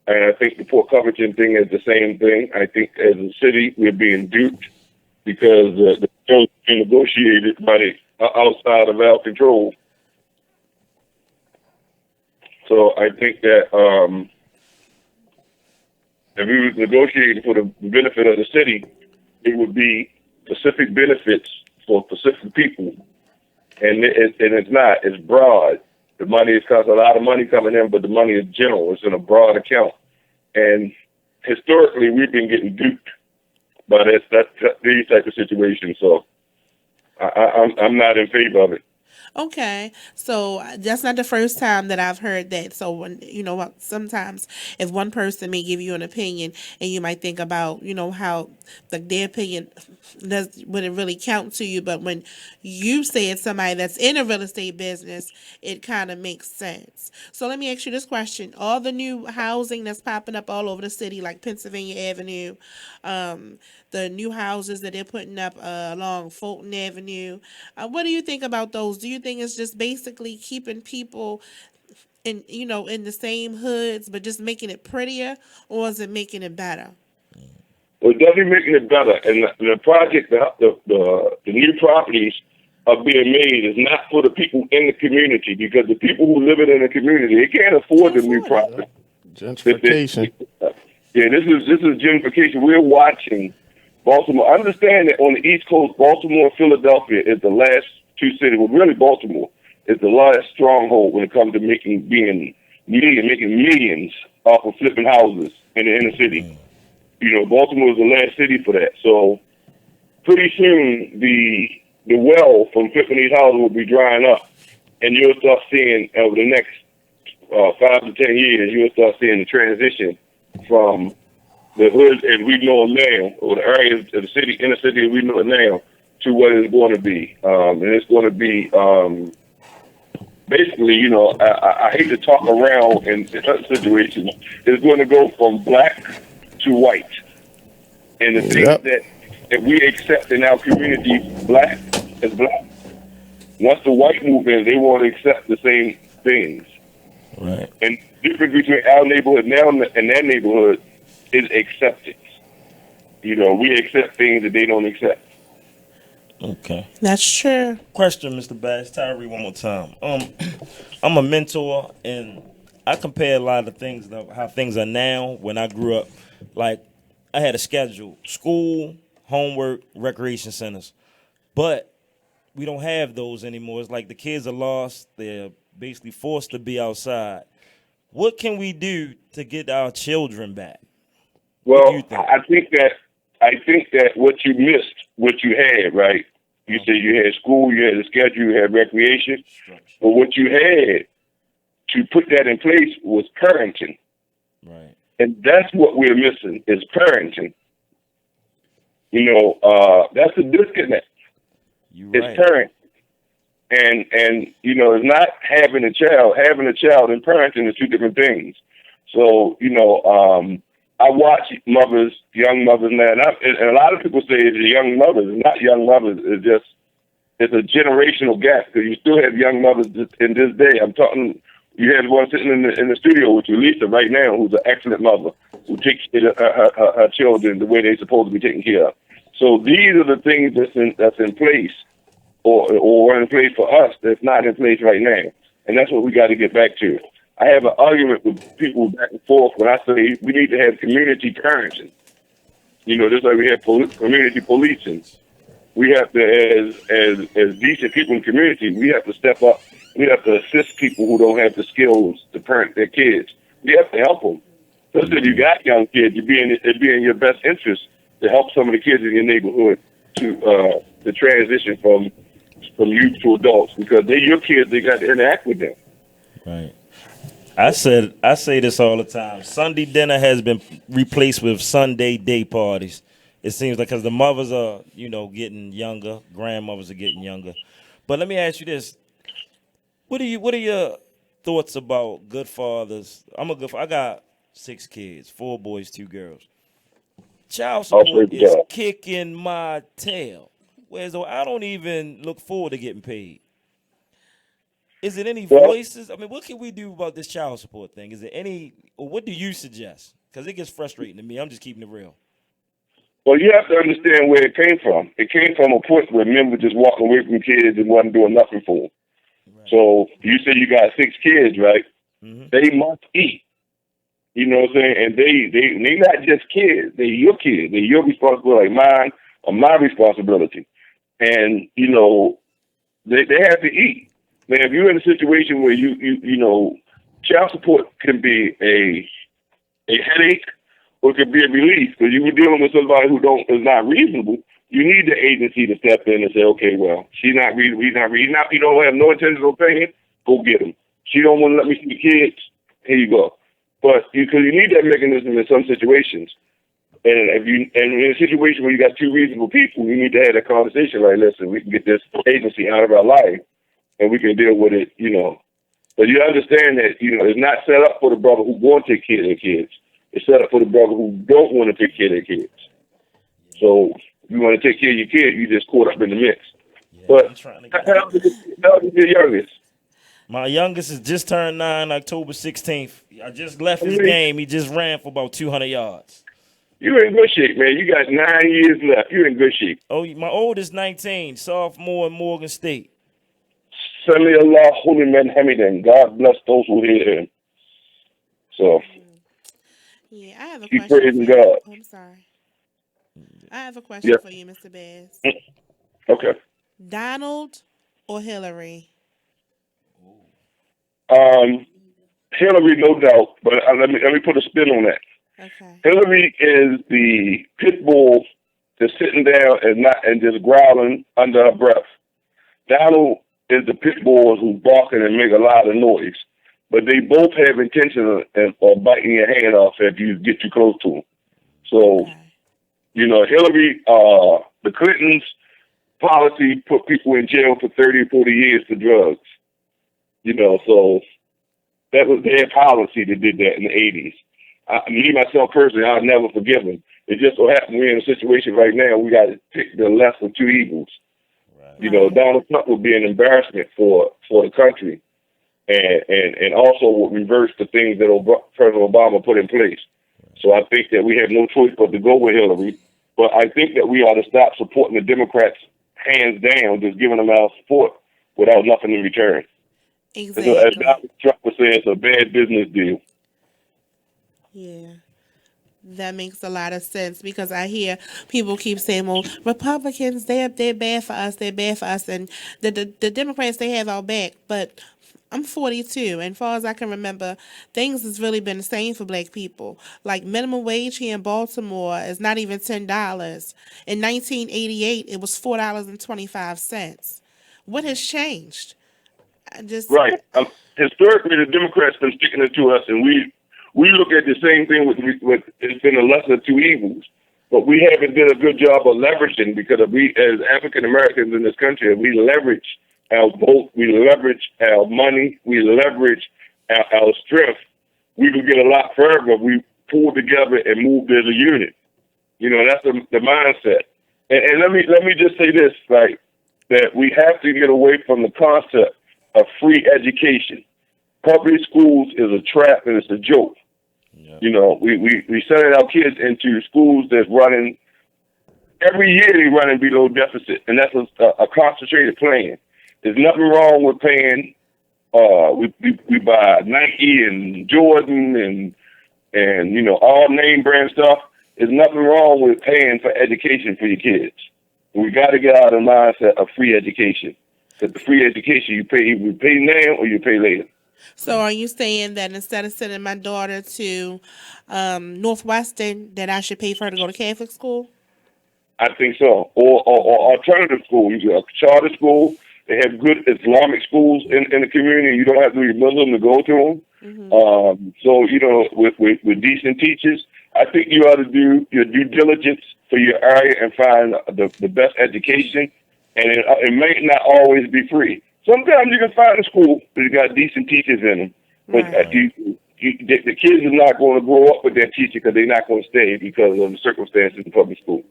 And I think the Port Covington thing is the same thing. I think as a city, we're being duped because the deal is being negotiated by the outside of our control. So I think that if we were negotiating for the benefit of the city, it would be specific benefits for specific people. And it's not. It's broad. The money is cost a lot of money coming in, but the money is general. It's in a broad account. And historically, we've been getting duped by these type of situations. So I'm not in favor of it. Okay, so that's not the first time that I've heard that. So when sometimes if one person may give you an opinion and you might think about how their opinion would it really count to you, but when you say it's somebody that's in a real estate business, it kind of makes sense. So let me ask you this question: all the new housing that's popping up all over the city, like Pennsylvania Avenue, the new houses that they're putting up along Fulton Avenue, what do you think about those? Do you think it's just basically keeping people in the same hoods but just making it prettier, or is it making it better? Well, definitely making it better. And the project, the new properties are being made is not for the people in the community, because the people who live in the community, they can't afford the new property. Gentrification. Yeah, this is gentrification. We're watching Baltimore. Understand that on the East Coast, Baltimore and Philadelphia is the last two cities. Well, really, Baltimore is the last stronghold when it comes to making millions off of flipping houses in the inner city. You know, Baltimore is the last city for that. So pretty soon the well from flipping these houses will be drying up, and you'll start seeing over the next 5 to 10 years, you'll start seeing the transition from the hood as we know it now, or the areas of the city, inner city as we know it now, to what it's going to be. And it's going to be basically, you know, I hate to talk around in such situations. It's going to go from black to white. And the things that we accept in our community, black is black. Once the white move in, they won't accept the same things. Right. And the difference between our neighborhood now and their neighborhood is acceptance. You know, we accept things that they don't accept. Okay. That's true. Question, Mr. Bass. Tyree, one more time. I'm a mentor, and I compare a lot of things, how things are now when I grew up. Like, I had a schedule: school, homework, recreation centers. But we don't have those anymore. It's like the kids are lost. They're basically forced to be outside. What can we do to get our children back? Well, I think that what you missed, what you had, right? You said you had school, you had a schedule, you had recreation. But what you had to put that in place was parenting. Right. And that's what we're missing, is parenting. You know, that's the disconnect. It's parenting. And you know, it's not having a child. Having a child and parenting are two different things. So, you know, I watch mothers, young mothers now, and a lot of people say it's young mothers. It's not young mothers. It's a generational gap, because you still have young mothers in this day. I'm talking. You have one sitting in the studio with you, Lisa, right now, who's an excellent mother who takes care of her children the way they're supposed to be taken care of. So these are the things that's in place, or in place for us that's not in place right now, and that's what we got to get back to. I have an argument with people back and forth when I say we need to have community parenting. You know, just like we have community policing. We have to, as decent people in the community, we have to step up. We have to assist people who don't have the skills to parent their kids. We have to help them. Just if you got young kids, it'd be in your best interest to help some of the kids in your neighborhood to transition from youth to adults, because they're your kids. They got to interact with them. Right. I say this all the time. Sunday dinner has been replaced with Sunday day parties. It seems like, because the mothers are, you know, getting younger, grandmothers are getting younger. But let me ask you this: What are your thoughts about good fathers? I got 6 kids, 4 boys, 2 girls. Child support is kicking my tail. Whereas I don't even look forward to getting paid. Is it any voices? I mean, what can we do about this child support thing? Is it any, or what do you suggest? Because it gets frustrating to me. I'm just keeping it real. Well, you have to understand where it came from. It came from a point where men were just walking away from kids and wasn't doing nothing for them. Right. So you say you got 6 kids, right? Mm-hmm. They must eat. You know what I'm saying? And they not just kids. They're your kids. They're your responsibility, like mine or my responsibility. And, you know, they have to eat. Man, if you're in a situation where you know, child support can be a headache, or it could be a relief, because you were dealing with somebody who is not reasonable. You need the agency to step in and say, okay, well, he's not reasonable. You don't have no intention of paying, go get him. She don't want to let me see the kids. Here you go. But because you need that mechanism in some situations. And in a situation where you got 2 reasonable people, you need to have that conversation. Like, listen, we can get this agency out of our life, and we can deal with it, you know. But you understand that, you know, it's not set up for the brother who want to take care of their kids. It's set up for the brother who don't want to take care of their kids. So if you want to take care of your kid, you just caught up in the mix. Yeah, but how old is your youngest? My youngest has just turned 9, October 16th. I just left his game. He just ran for about 200 yards. You in good shape, man. You got 9 years left. You in good shape. Oh, my oldest 19, sophomore in Morgan State. Sami Allah, holy man, Hamidan. God bless those who hear him. So, Yeah, I have a keep question. praising God. Oh, I'm sorry. I have a question for you, Mr. Bass. Okay. Donald or Hillary? Hillary, no doubt, but let me put a spin on that. Okay. Hillary is the pit bull that's sitting down and just growling under her breath. Donald is the pit bull who's barking and make a lot of noise. But they both have intention of biting your hand off if you get too close to them. So, Hillary, the Clintons' policy put people in jail for 30 or 40 years for drugs. So that was their policy that did that in the 80s. Me, myself, personally, I'll never forgive them. It just so happened we're in a situation right now, we got to pick the lesser of two evils. Right. Donald Trump would be an embarrassment for the country and also would reverse the things that President Obama put in place. So I think that we have no choice but to go with Hillary. But I think that we ought to stop supporting the Democrats hands down, just giving them our support without nothing in return. Exactly. As Donald Trump would say, it's a bad business deal. Yeah. That makes a lot of sense because I hear people keep saying, well, Republicans, they're bad for us, and the Democrats, they have our back. But I'm 42, and as far as I can remember, things has really been the same for black people. Like minimum wage here in Baltimore is not even $10. In 1988, it was $4.25. What has changed? Right. Historically, the Democrats been sticking it to us, and we look at the same thing with it's been a lesser of two evils, but we haven't done a good job of leveraging because we, as African Americans in this country, we leverage our vote, we leverage our money, we leverage our strength. We could get a lot further if we pulled together and moved as a unit. That's the mindset. And let me just say this, like, that we have to get away from the concept of free education. Public schools is a trap and it's a joke. We sending our kids into schools that's running, every year they running below deficit, and that's a concentrated plan. There's nothing wrong with paying, we buy Nike and Jordan and all name brand stuff. There's nothing wrong with paying for education for your kids. We got to get out of the mindset of free education. Because the free education, you pay now or you pay later. So are you saying that instead of sending my daughter to Northwestern, that I should pay for her to go to Catholic school? I think so. Or alternative school. You got a charter school. They have good Islamic schools in the community. You don't have to be Muslim to go to them. So, with decent teachers, I think you ought to do your due diligence for your area and find the best education. And it may not always be free. Sometimes you can find a school that got decent teachers in them, but the kids are not going to grow up with that teacher because they're not going to stay because of the circumstances in public school.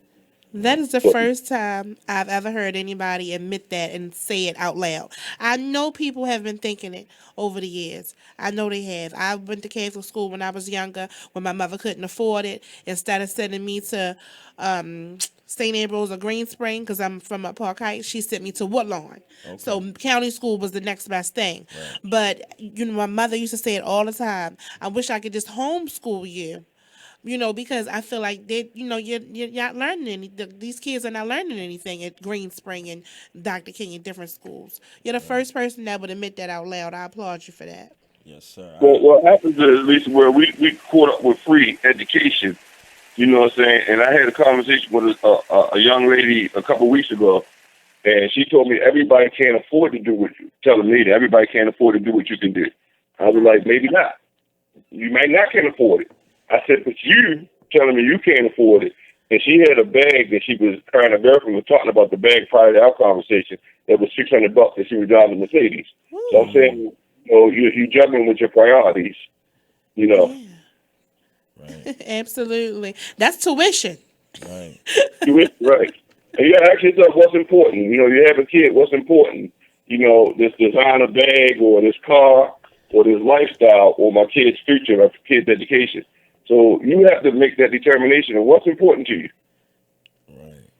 That is the first time I've ever heard anybody admit that and say it out loud. I know people have been thinking it over the years. I know they have. I went to Catholic school when I was younger, when my mother couldn't afford it. Instead of sending me to St. Ambrose or Green Spring, because I'm from Park Heights, she sent me to Woodlawn. Okay. So county school was the next best thing. Right. But, my mother used to say it all the time. I wish I could just homeschool you. Because I feel like you're not learning anything. These kids are not learning anything at Green Spring and Dr. King in different schools. You're the first person that would admit that out loud. I applaud you for that. Yes, sir. Well, what happens is, at least where we caught up with free education, you know what I'm saying? And I had a conversation with a young lady a couple of weeks ago, and she told me everybody can't afford to do what you're telling me that everybody can't afford to do what you can do. I was like, maybe not. You might not can afford it. I said, but you telling me you can't afford it. And she had a bag that she was trying to girlfriend was talking about the bag prior to our conversation that was $600 that she was driving a Mercedes. So I'm saying, you're juggling with your priorities, Yeah. Right. Absolutely. That's tuition. Right. Tuition, right. And you gotta ask yourself what's important. You have a kid, what's important? This designer bag or this car or this lifestyle or my kid's future, my kid's education. So you have to make that determination of what's important to you.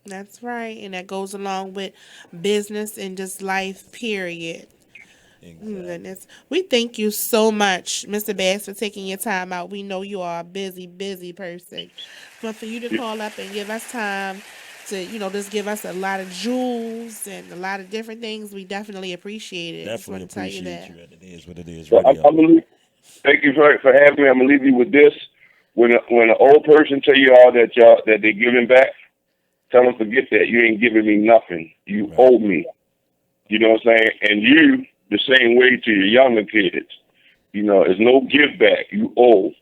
That's right. And that goes along with business and just life, period. Goodness. We thank you so much, Mr. Bass, for taking your time out. We know you are a busy, busy person. But for you to call up and give us time to, just give us a lot of jewels and a lot of different things, we definitely appreciate it. Definitely Just want to appreciate tell you that. you. It is what it is. So Radio. thank you for having me. I'm gonna leave you with this. When an old person tell you all that they're giving back, tell them forget that. You ain't giving me nothing. You owe me. You know what I'm saying? And you the same way to your younger kids. There's no give back. You owe.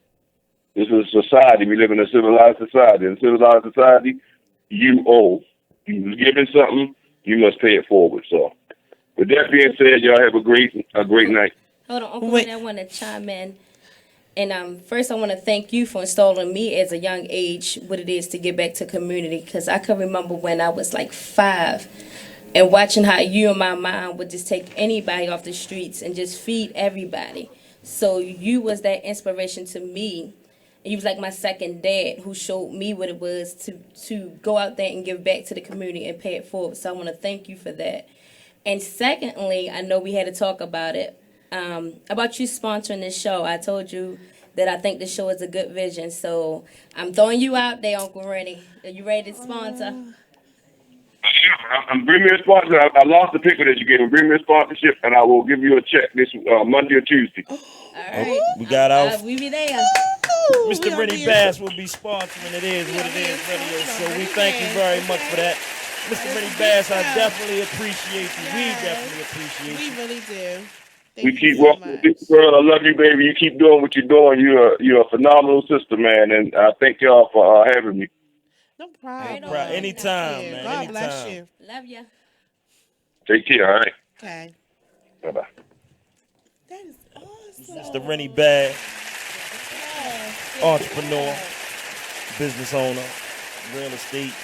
This is a society. We live in a civilized society. In a civilized society, you owe. You was given something, you must pay it forward. So, with that being said, y'all have a great night. Hold on, Uncle Wayne, I want to chime in. And first, I want to thank you for installing me as a young age what it is to give back to community. Because I can remember when I was like 5 and watching how you and my mom would just take anybody off the streets and just feed everybody. So you was that inspiration to me. And you was like my second dad who showed me what it was to go out there and give back to the community and pay it forward. So I want to thank you for that. And secondly, I know we had to talk about it. About you sponsoring this show. I told you that I think this show is a good vision. So I'm throwing you out there, Uncle Rennie. Are you ready to sponsor? I'm bring me a sponsor. I lost the picker that you gave me. Bring me a sponsorship, and I will give you a check this Monday or Tuesday. All right. We got our We be there. Mr. Rennie Bass will be sponsoring It Is What It Is radio show. We thank you very much for that. Mr. Rennie Bass, I definitely appreciate you. We definitely appreciate you. We really do. We keep walking, girl. I love you, baby. You keep doing what you're doing. You're a phenomenal sister, man, and I thank y'all for having me. No problem. Anytime, man. God anytime. bless you. Love you. Take care. All right. Okay. Bye bye. That is awesome. Mr. Rennie Bass, entrepreneur, business owner, real estate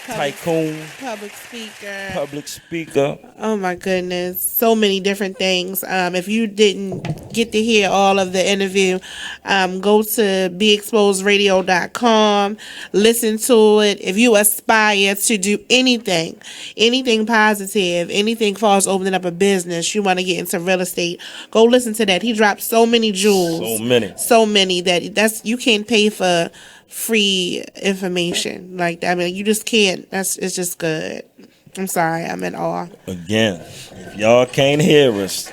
tycoon, public speaker. Oh my goodness, so many different things. If you didn't get to hear all of the interview, go to beexposedradio.com, listen to it. If you aspire to do anything positive, anything far as opening up a business, you want to get into real estate, go listen to that. He dropped so many jewels, so many that's you can't pay for free information like that. I mean, you just can't. It's just good. I'm sorry, I'm in awe. Again, if y'all can't hear us,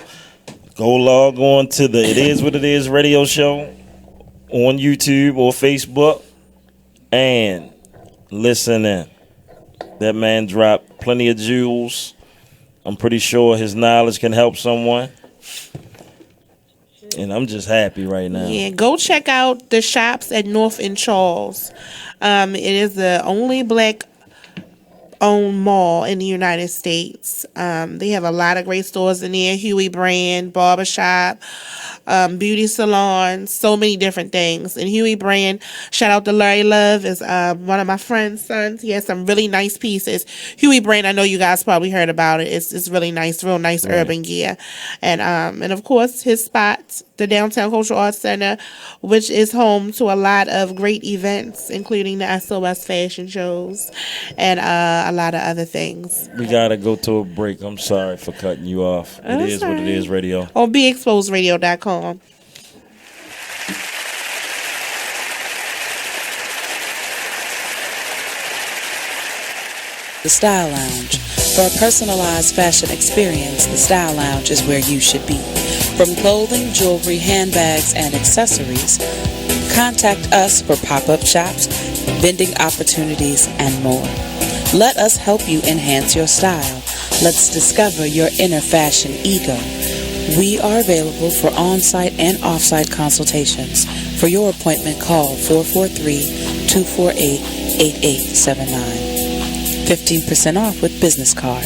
go log on to the It Is What It Is radio show on YouTube or Facebook and listen in. That man dropped plenty of jewels. I'm pretty sure his knowledge can help someone. And I'm just happy right now. Yeah, go check out the shops at North and Charles. It is the only black-owned mall in the United States. They have a lot of great stores in there. Huey Brand, barbershop, beauty salon, so many different things. And Huey Brand, shout out to Larry Love, is one of my friend's sons. He has some really nice pieces. Huey Brand, I know you guys probably heard about it. It's really nice, real nice urban gear. And of course his spot, the Downtown Cultural Arts Center, which is home to a lot of great events, including the SOS fashion shows and a lot of other things. We gotta go to a break. I'm sorry for cutting you off. It is what it is radio. On beexposedradio.com. The Style Lounge. For a personalized fashion experience, the Style Lounge is where you should be. From clothing, jewelry, handbags, and accessories, contact us for pop-up shops, vending opportunities, and more. Let us help you enhance your style. Let's discover your inner fashion ego. We are available for on-site and off-site consultations. For your appointment, call 443-248-8879. 15% off with business card.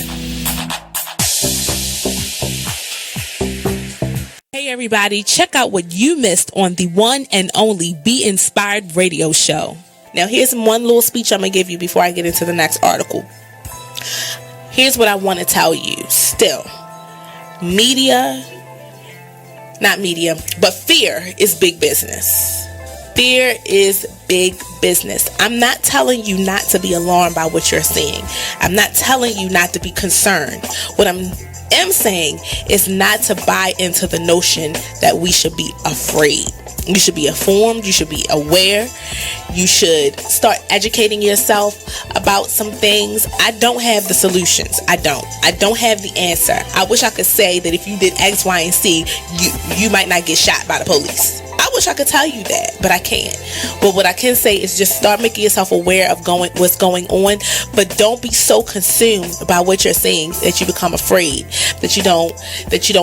Hey everybody, check out what you missed on the one and only Be Inspired radio show. Now here's one little speech I'm going to give you before I get into the next article. Here's what I want to tell you. Still, fear is big business. Fear is big business. I'm not telling you not to be alarmed by what you're seeing. I'm not telling you not to be concerned. What I'm saying is not to buy into the notion that we should be afraid. You should be informed. You should be aware. You should start educating yourself about some things. I don't have the solutions. I don't have the answer. I wish I could say that if you did X, Y, and Z, you might not get shot by the police. I wish I could tell you that, but I can't. But what I can say is just start making yourself aware of what's going on, but don't be so consumed by what you're seeing that you become afraid, that you don't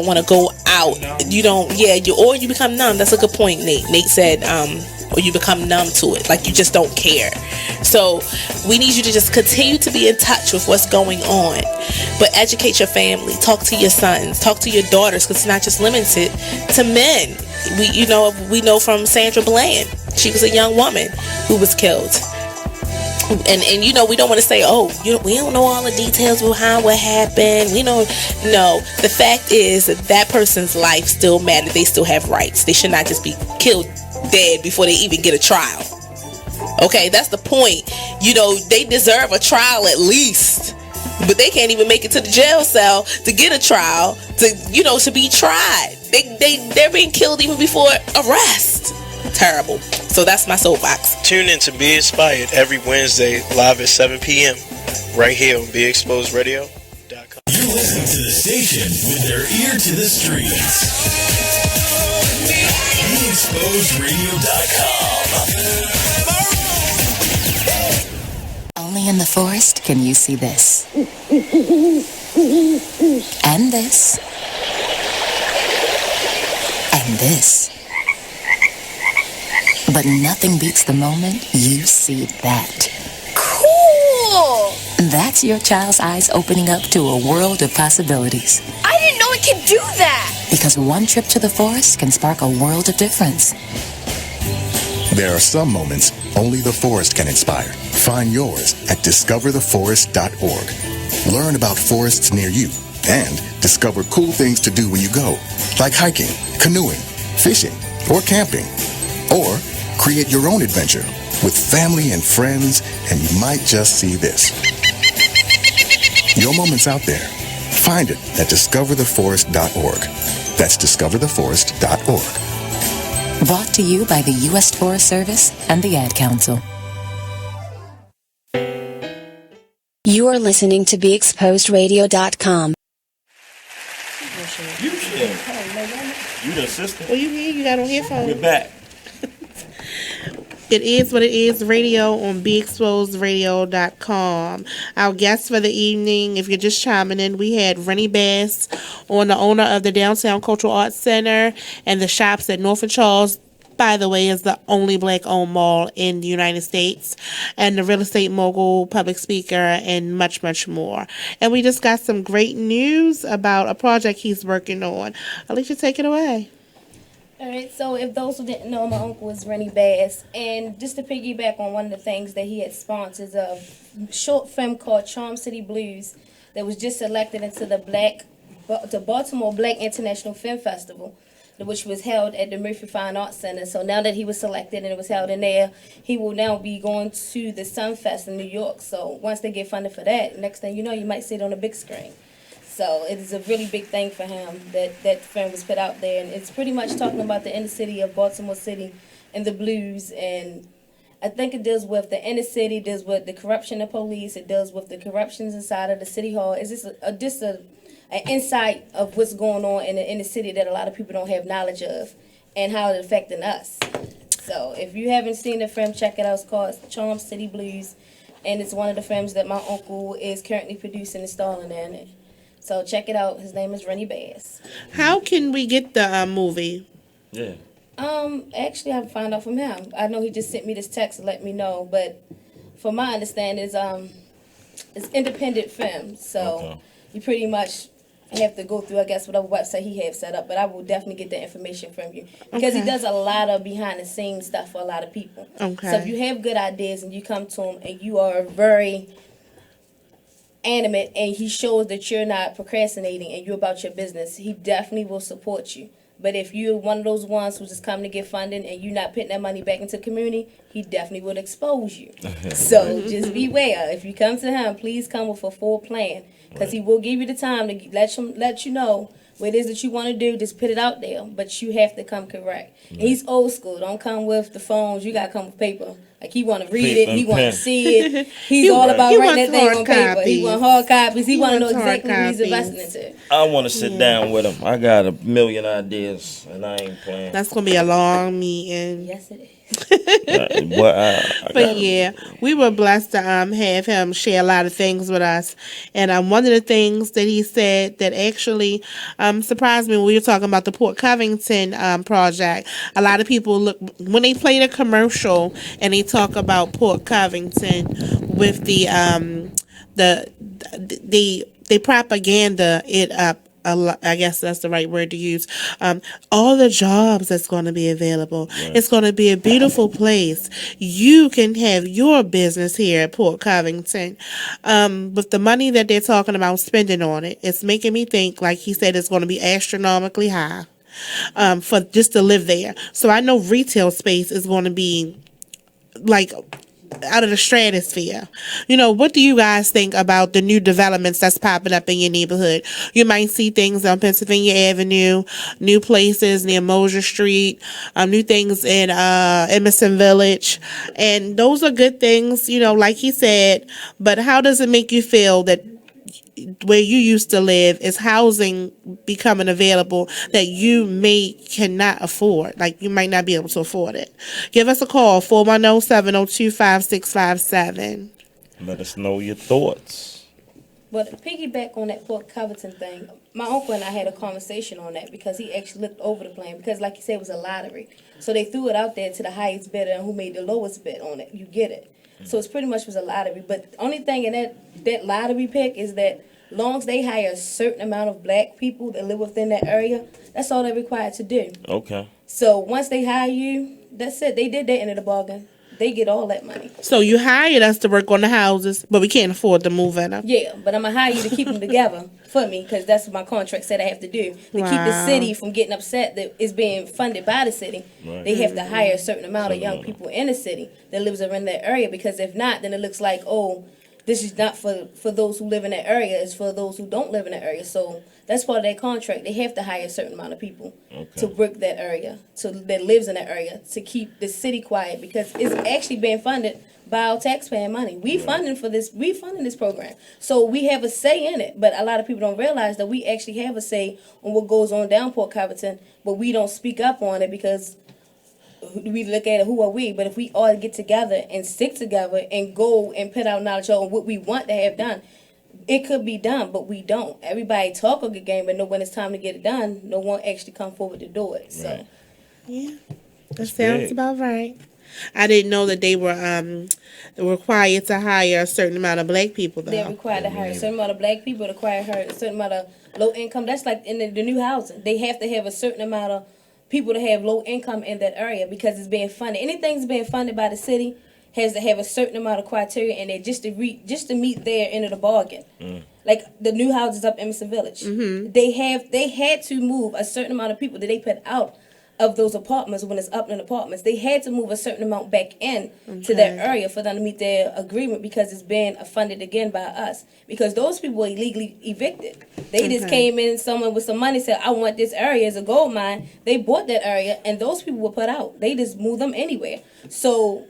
want to go out. Or you become numb. That's a good point, Nate. Nate said, or you become numb to it, like you just don't care. So we need you to just continue to be in touch with what's going on, but educate your family, talk to your sons, talk to your daughters, because it's not just limited to men. We know from Sandra Bland, she was a young woman who was killed. And we don't want to say, we don't know all the details behind what happened. No. The fact is that person's life still matters. They still have rights. They should not just be killed dead before they even get a trial. Okay, that's the point. They deserve a trial at least. But they can't even make it to the jail cell to get a trial, to be tried. They're being killed even before arrest. Terrible. So that's my soapbox. Tune in to Be Inspired every Wednesday live at 7 p.m. right here on BeExposedRadio.com. You're listening to the station with their ear to the streets. BeExposedRadio.com. Only in the forest can you see this. And this. And this. But nothing beats the moment you see that. Cool! That's your child's eyes opening up to a world of possibilities. I didn't know it could do that! Because one trip to the forest can spark a world of difference. There are some moments only the forest can inspire. Find yours at discovertheforest.org. Learn about forests near you and discover cool things to do when you go, like hiking, canoeing, fishing, or camping. Or create your own adventure with family and friends, and you might just see this. Your moment's out there. Find it at discovertheforest.org. That's discovertheforest.org. Brought to you by the U.S. Forest Service and the Ad Council. You are listening to BeExposedRadio.com. You the assistant. Well, you here? You got on headphones. We're back. It is what it is radio on BeExposedRadio.com. Our guest for the evening, if you're just chiming in, we had Rennie Bass, the owner of the Downtown Cultural Arts Center and the shops at North and Charles. By the way, is the only black-owned mall in the United States, and the real estate mogul, public speaker, and much, much more. And we just got some great news about a project he's working on. Alicia, take it away. All right, so if those who didn't know, my uncle is Rennie Bass, and just to piggyback on one of the things that he had sponsored, a short film called Charm City Blues that was just selected into the Baltimore Black International Film Festival, which was held at the Murphy Fine Arts Center. So now that he was selected and it was held in there, he will now be going to the Sunfest in New York. So once they get funded for that, next thing you know, you might see it on the big screen. So it is a really big thing for him that film was put out there. And it's pretty much talking about the inner city of Baltimore City and the blues. And I think it deals with the inner city, deals with the corruption of police, it deals with the corruptions inside of the city hall. It's just an insight of what's going on in the city that a lot of people don't have knowledge of and how it's affecting us. So if you haven't seen the film, check it out. It's called Charm City Blues, and it's one of the films that my uncle is currently producing and starring in. So check it out. His name is Rennie Bass. How can we get the movie? Yeah. Actually, I haven't found out from him. I know he just sent me this text to let me know, but from my understanding, it's independent film. So you pretty much have to go through, I guess, whatever website he has set up. But I will definitely get the information from you because he does a lot of behind the scenes stuff for a lot of people. Okay. So if you have good ideas and you come to him and you are very animate and he shows that you're not procrastinating and you're about your business, he definitely will support you. But if you're one of those ones who's just coming to get funding and you're not putting that money back into the community, he definitely would expose you. So just beware. If you come to him, please come with a full plan, because he will give you the time to let you know what it is that you want to do. Just put it out there, but you have to come correct. And he's old school. Don't come with the phones. You gotta come with paper. Like, he want to read it. He want to see it. He's all about writing that thing on paper. He want hard copies. He want to know exactly what he's investing into. I want to sit down with him. I got a million ideas, and I ain't playing. That's gonna be a long meeting. Yes, it is. But yeah, we were blessed to have him share a lot of things with us, and one of the things that he said that actually surprised me when we were talking about the Port Covington project. A lot of people look when they play the commercial and they talk about Port Covington with the propaganda it up. I guess that's the right word to use. All the jobs that's going to be available. Right. It's going to be a beautiful place. You can have your business here at Port Covington. With the money that they're talking about spending on it, it's making me think, like he said, it's going to be astronomically high for just to live there. So I know retail space is going to be like out of the stratosphere. What do you guys think about the new developments that's popping up in your neighborhood? You might see things on Pennsylvania Avenue, new places near Mosier Street, new things in Emerson Village, and those are good things, like he said. But how does it make you feel that where you used to live is housing becoming available that you cannot afford? Like, you might not be able to afford it. Give us a call, 410-702-5657. Let us know your thoughts. But to piggyback on that Port Covington thing, my uncle and I had a conversation on that, because he actually looked over the plan, because like you said, it was a lottery. So they threw it out there to the highest bidder, and who made the lowest bid on it, you get it. So it's pretty much was a lottery. But the only thing in that lottery pick is that long as they hire a certain amount of black people that live within that area, that's all they're required to do. Okay. So once they hire you, that's it. They did that end of the bargain. They get all that money. So you hired us to work on the houses, but we can't afford to move in them. Yeah, but I'm going to hire you to keep them together for me, because that's what my contract said I have to do. To keep the city from getting upset that it's being funded by the city, they have to hire a certain amount of young people in the city that lives around that area, because if not, then it looks like, this is not for those who live in that area. It's for those who don't live in that area. So that's part of their contract. They have to hire a certain amount of people to work that area, that lives in that area, to keep the city quiet, because it's actually being funded by our taxpayer money. We funding this program. So we have a say in it. But a lot of people don't realize that we actually have a say on what goes on down Port Covington, but we don't speak up on it, because we look at it, who are we? But if we all get together and stick together and go and put our knowledge on what we want to have done, it could be done, but we don't. Everybody talk a good game, but know when it's time to get it done, no one actually come forward to do it. So, yeah, that sounds about right. I didn't know that they were required to hire a certain amount of black people, though. They're required to hire a certain amount of black people, required to hire a certain amount of low income. That's like in the new housing. They have to have a certain amount of people to have low income in that area, because it's being funded. Anything's being funded by the city has to have a certain amount of criteria in there just to meet their end of the bargain. Like the new houses up Emerson Village, they had to move a certain amount of people that they put out of those apartments when it's up in apartments. They had to move a certain amount back in to that area for them to meet their agreement, because it's been funded again by us. Because those people were illegally evicted. They just came in, someone with some money said, I want this area as a gold mine. They bought that area, and those people were put out. They just moved them anywhere. So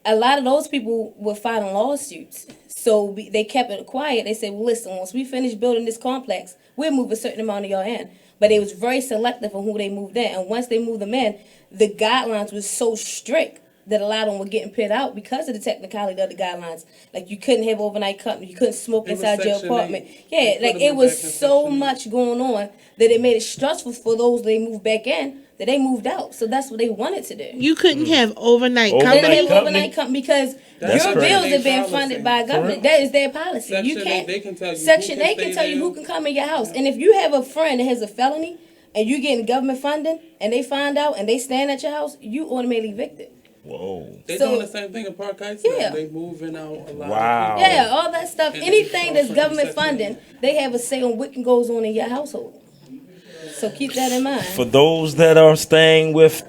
a lot of those people were filing lawsuits. So they kept it quiet. They said, well, listen, once we finish building this complex, we'll move a certain amount of y'all in. But it was very selective on who they moved in. And once they moved them in, the guidelines were so strict that a lot of them were getting put out because of the technicality of the guidelines. Like, you couldn't have overnight company. You couldn't smoke inside your apartment. Yeah, like, it was so much going on that it made it stressful for those they moved back in, that they moved out. So that's what they wanted to do. You couldn't have overnight company. They didn't have overnight company because your bills are being funded by government. That is their policy. You can't. They can tell you who can come in your house. And if you have a friend that has a felony and you getting government funding and they find out and they stand at your house, you automatically evicted. Whoa. They're doing the same thing in Park Heights. Yeah. They moving out a lot. Wow. Yeah, all that stuff. Anything that's government funding, they have a say on what goes on in your household. So keep that in mind. For those that are staying with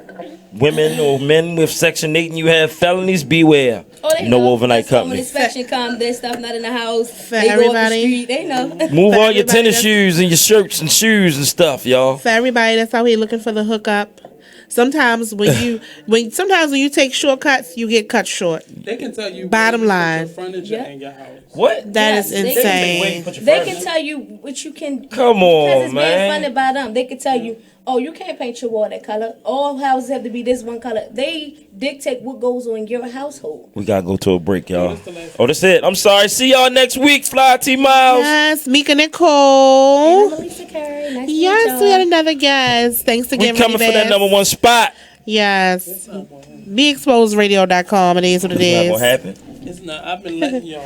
women or men with Section 8 and you have felonies, beware. Oh, they No know. overnight That's when company. inspection come, their stuff not in the house. For They go up the everybody. street. They know. Move For all your everybody tennis that's- shoes and your shirts and shoes and stuff, y'all. For everybody that's out here looking for the hookup, sometimes when you take shortcuts, you get cut short. They can tell you. Bottom where line. you put your furniture in your house. What? That is Yes, insane. They can tell you what you can. Come on, because it's man. being funded by them. They can tell you, oh, you can't paint your wall that color. All houses have to be this one color. They dictate what goes on in your household. We gotta go to a break, y'all. Oh, that's it. I'm sorry. See y'all next week, Fly T Miles. Yes, Mika Nicole. Lisa Carey. Nice Yes, we had another guest. Thanks We again, coming for that number one spot. Yes. BeExposedRadio.com. It is what it It's not is. gonna happen. It's not. I've been letting y'all.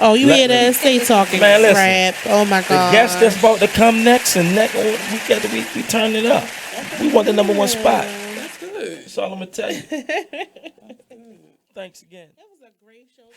Oh, you Let hear me- that? Stay talking Man, listen. crap. Oh my The god. guest that's about to come next and next, we turn it up. We want the number one spot. That's good. That's all I'm gonna tell you. Thanks again. That was a great show.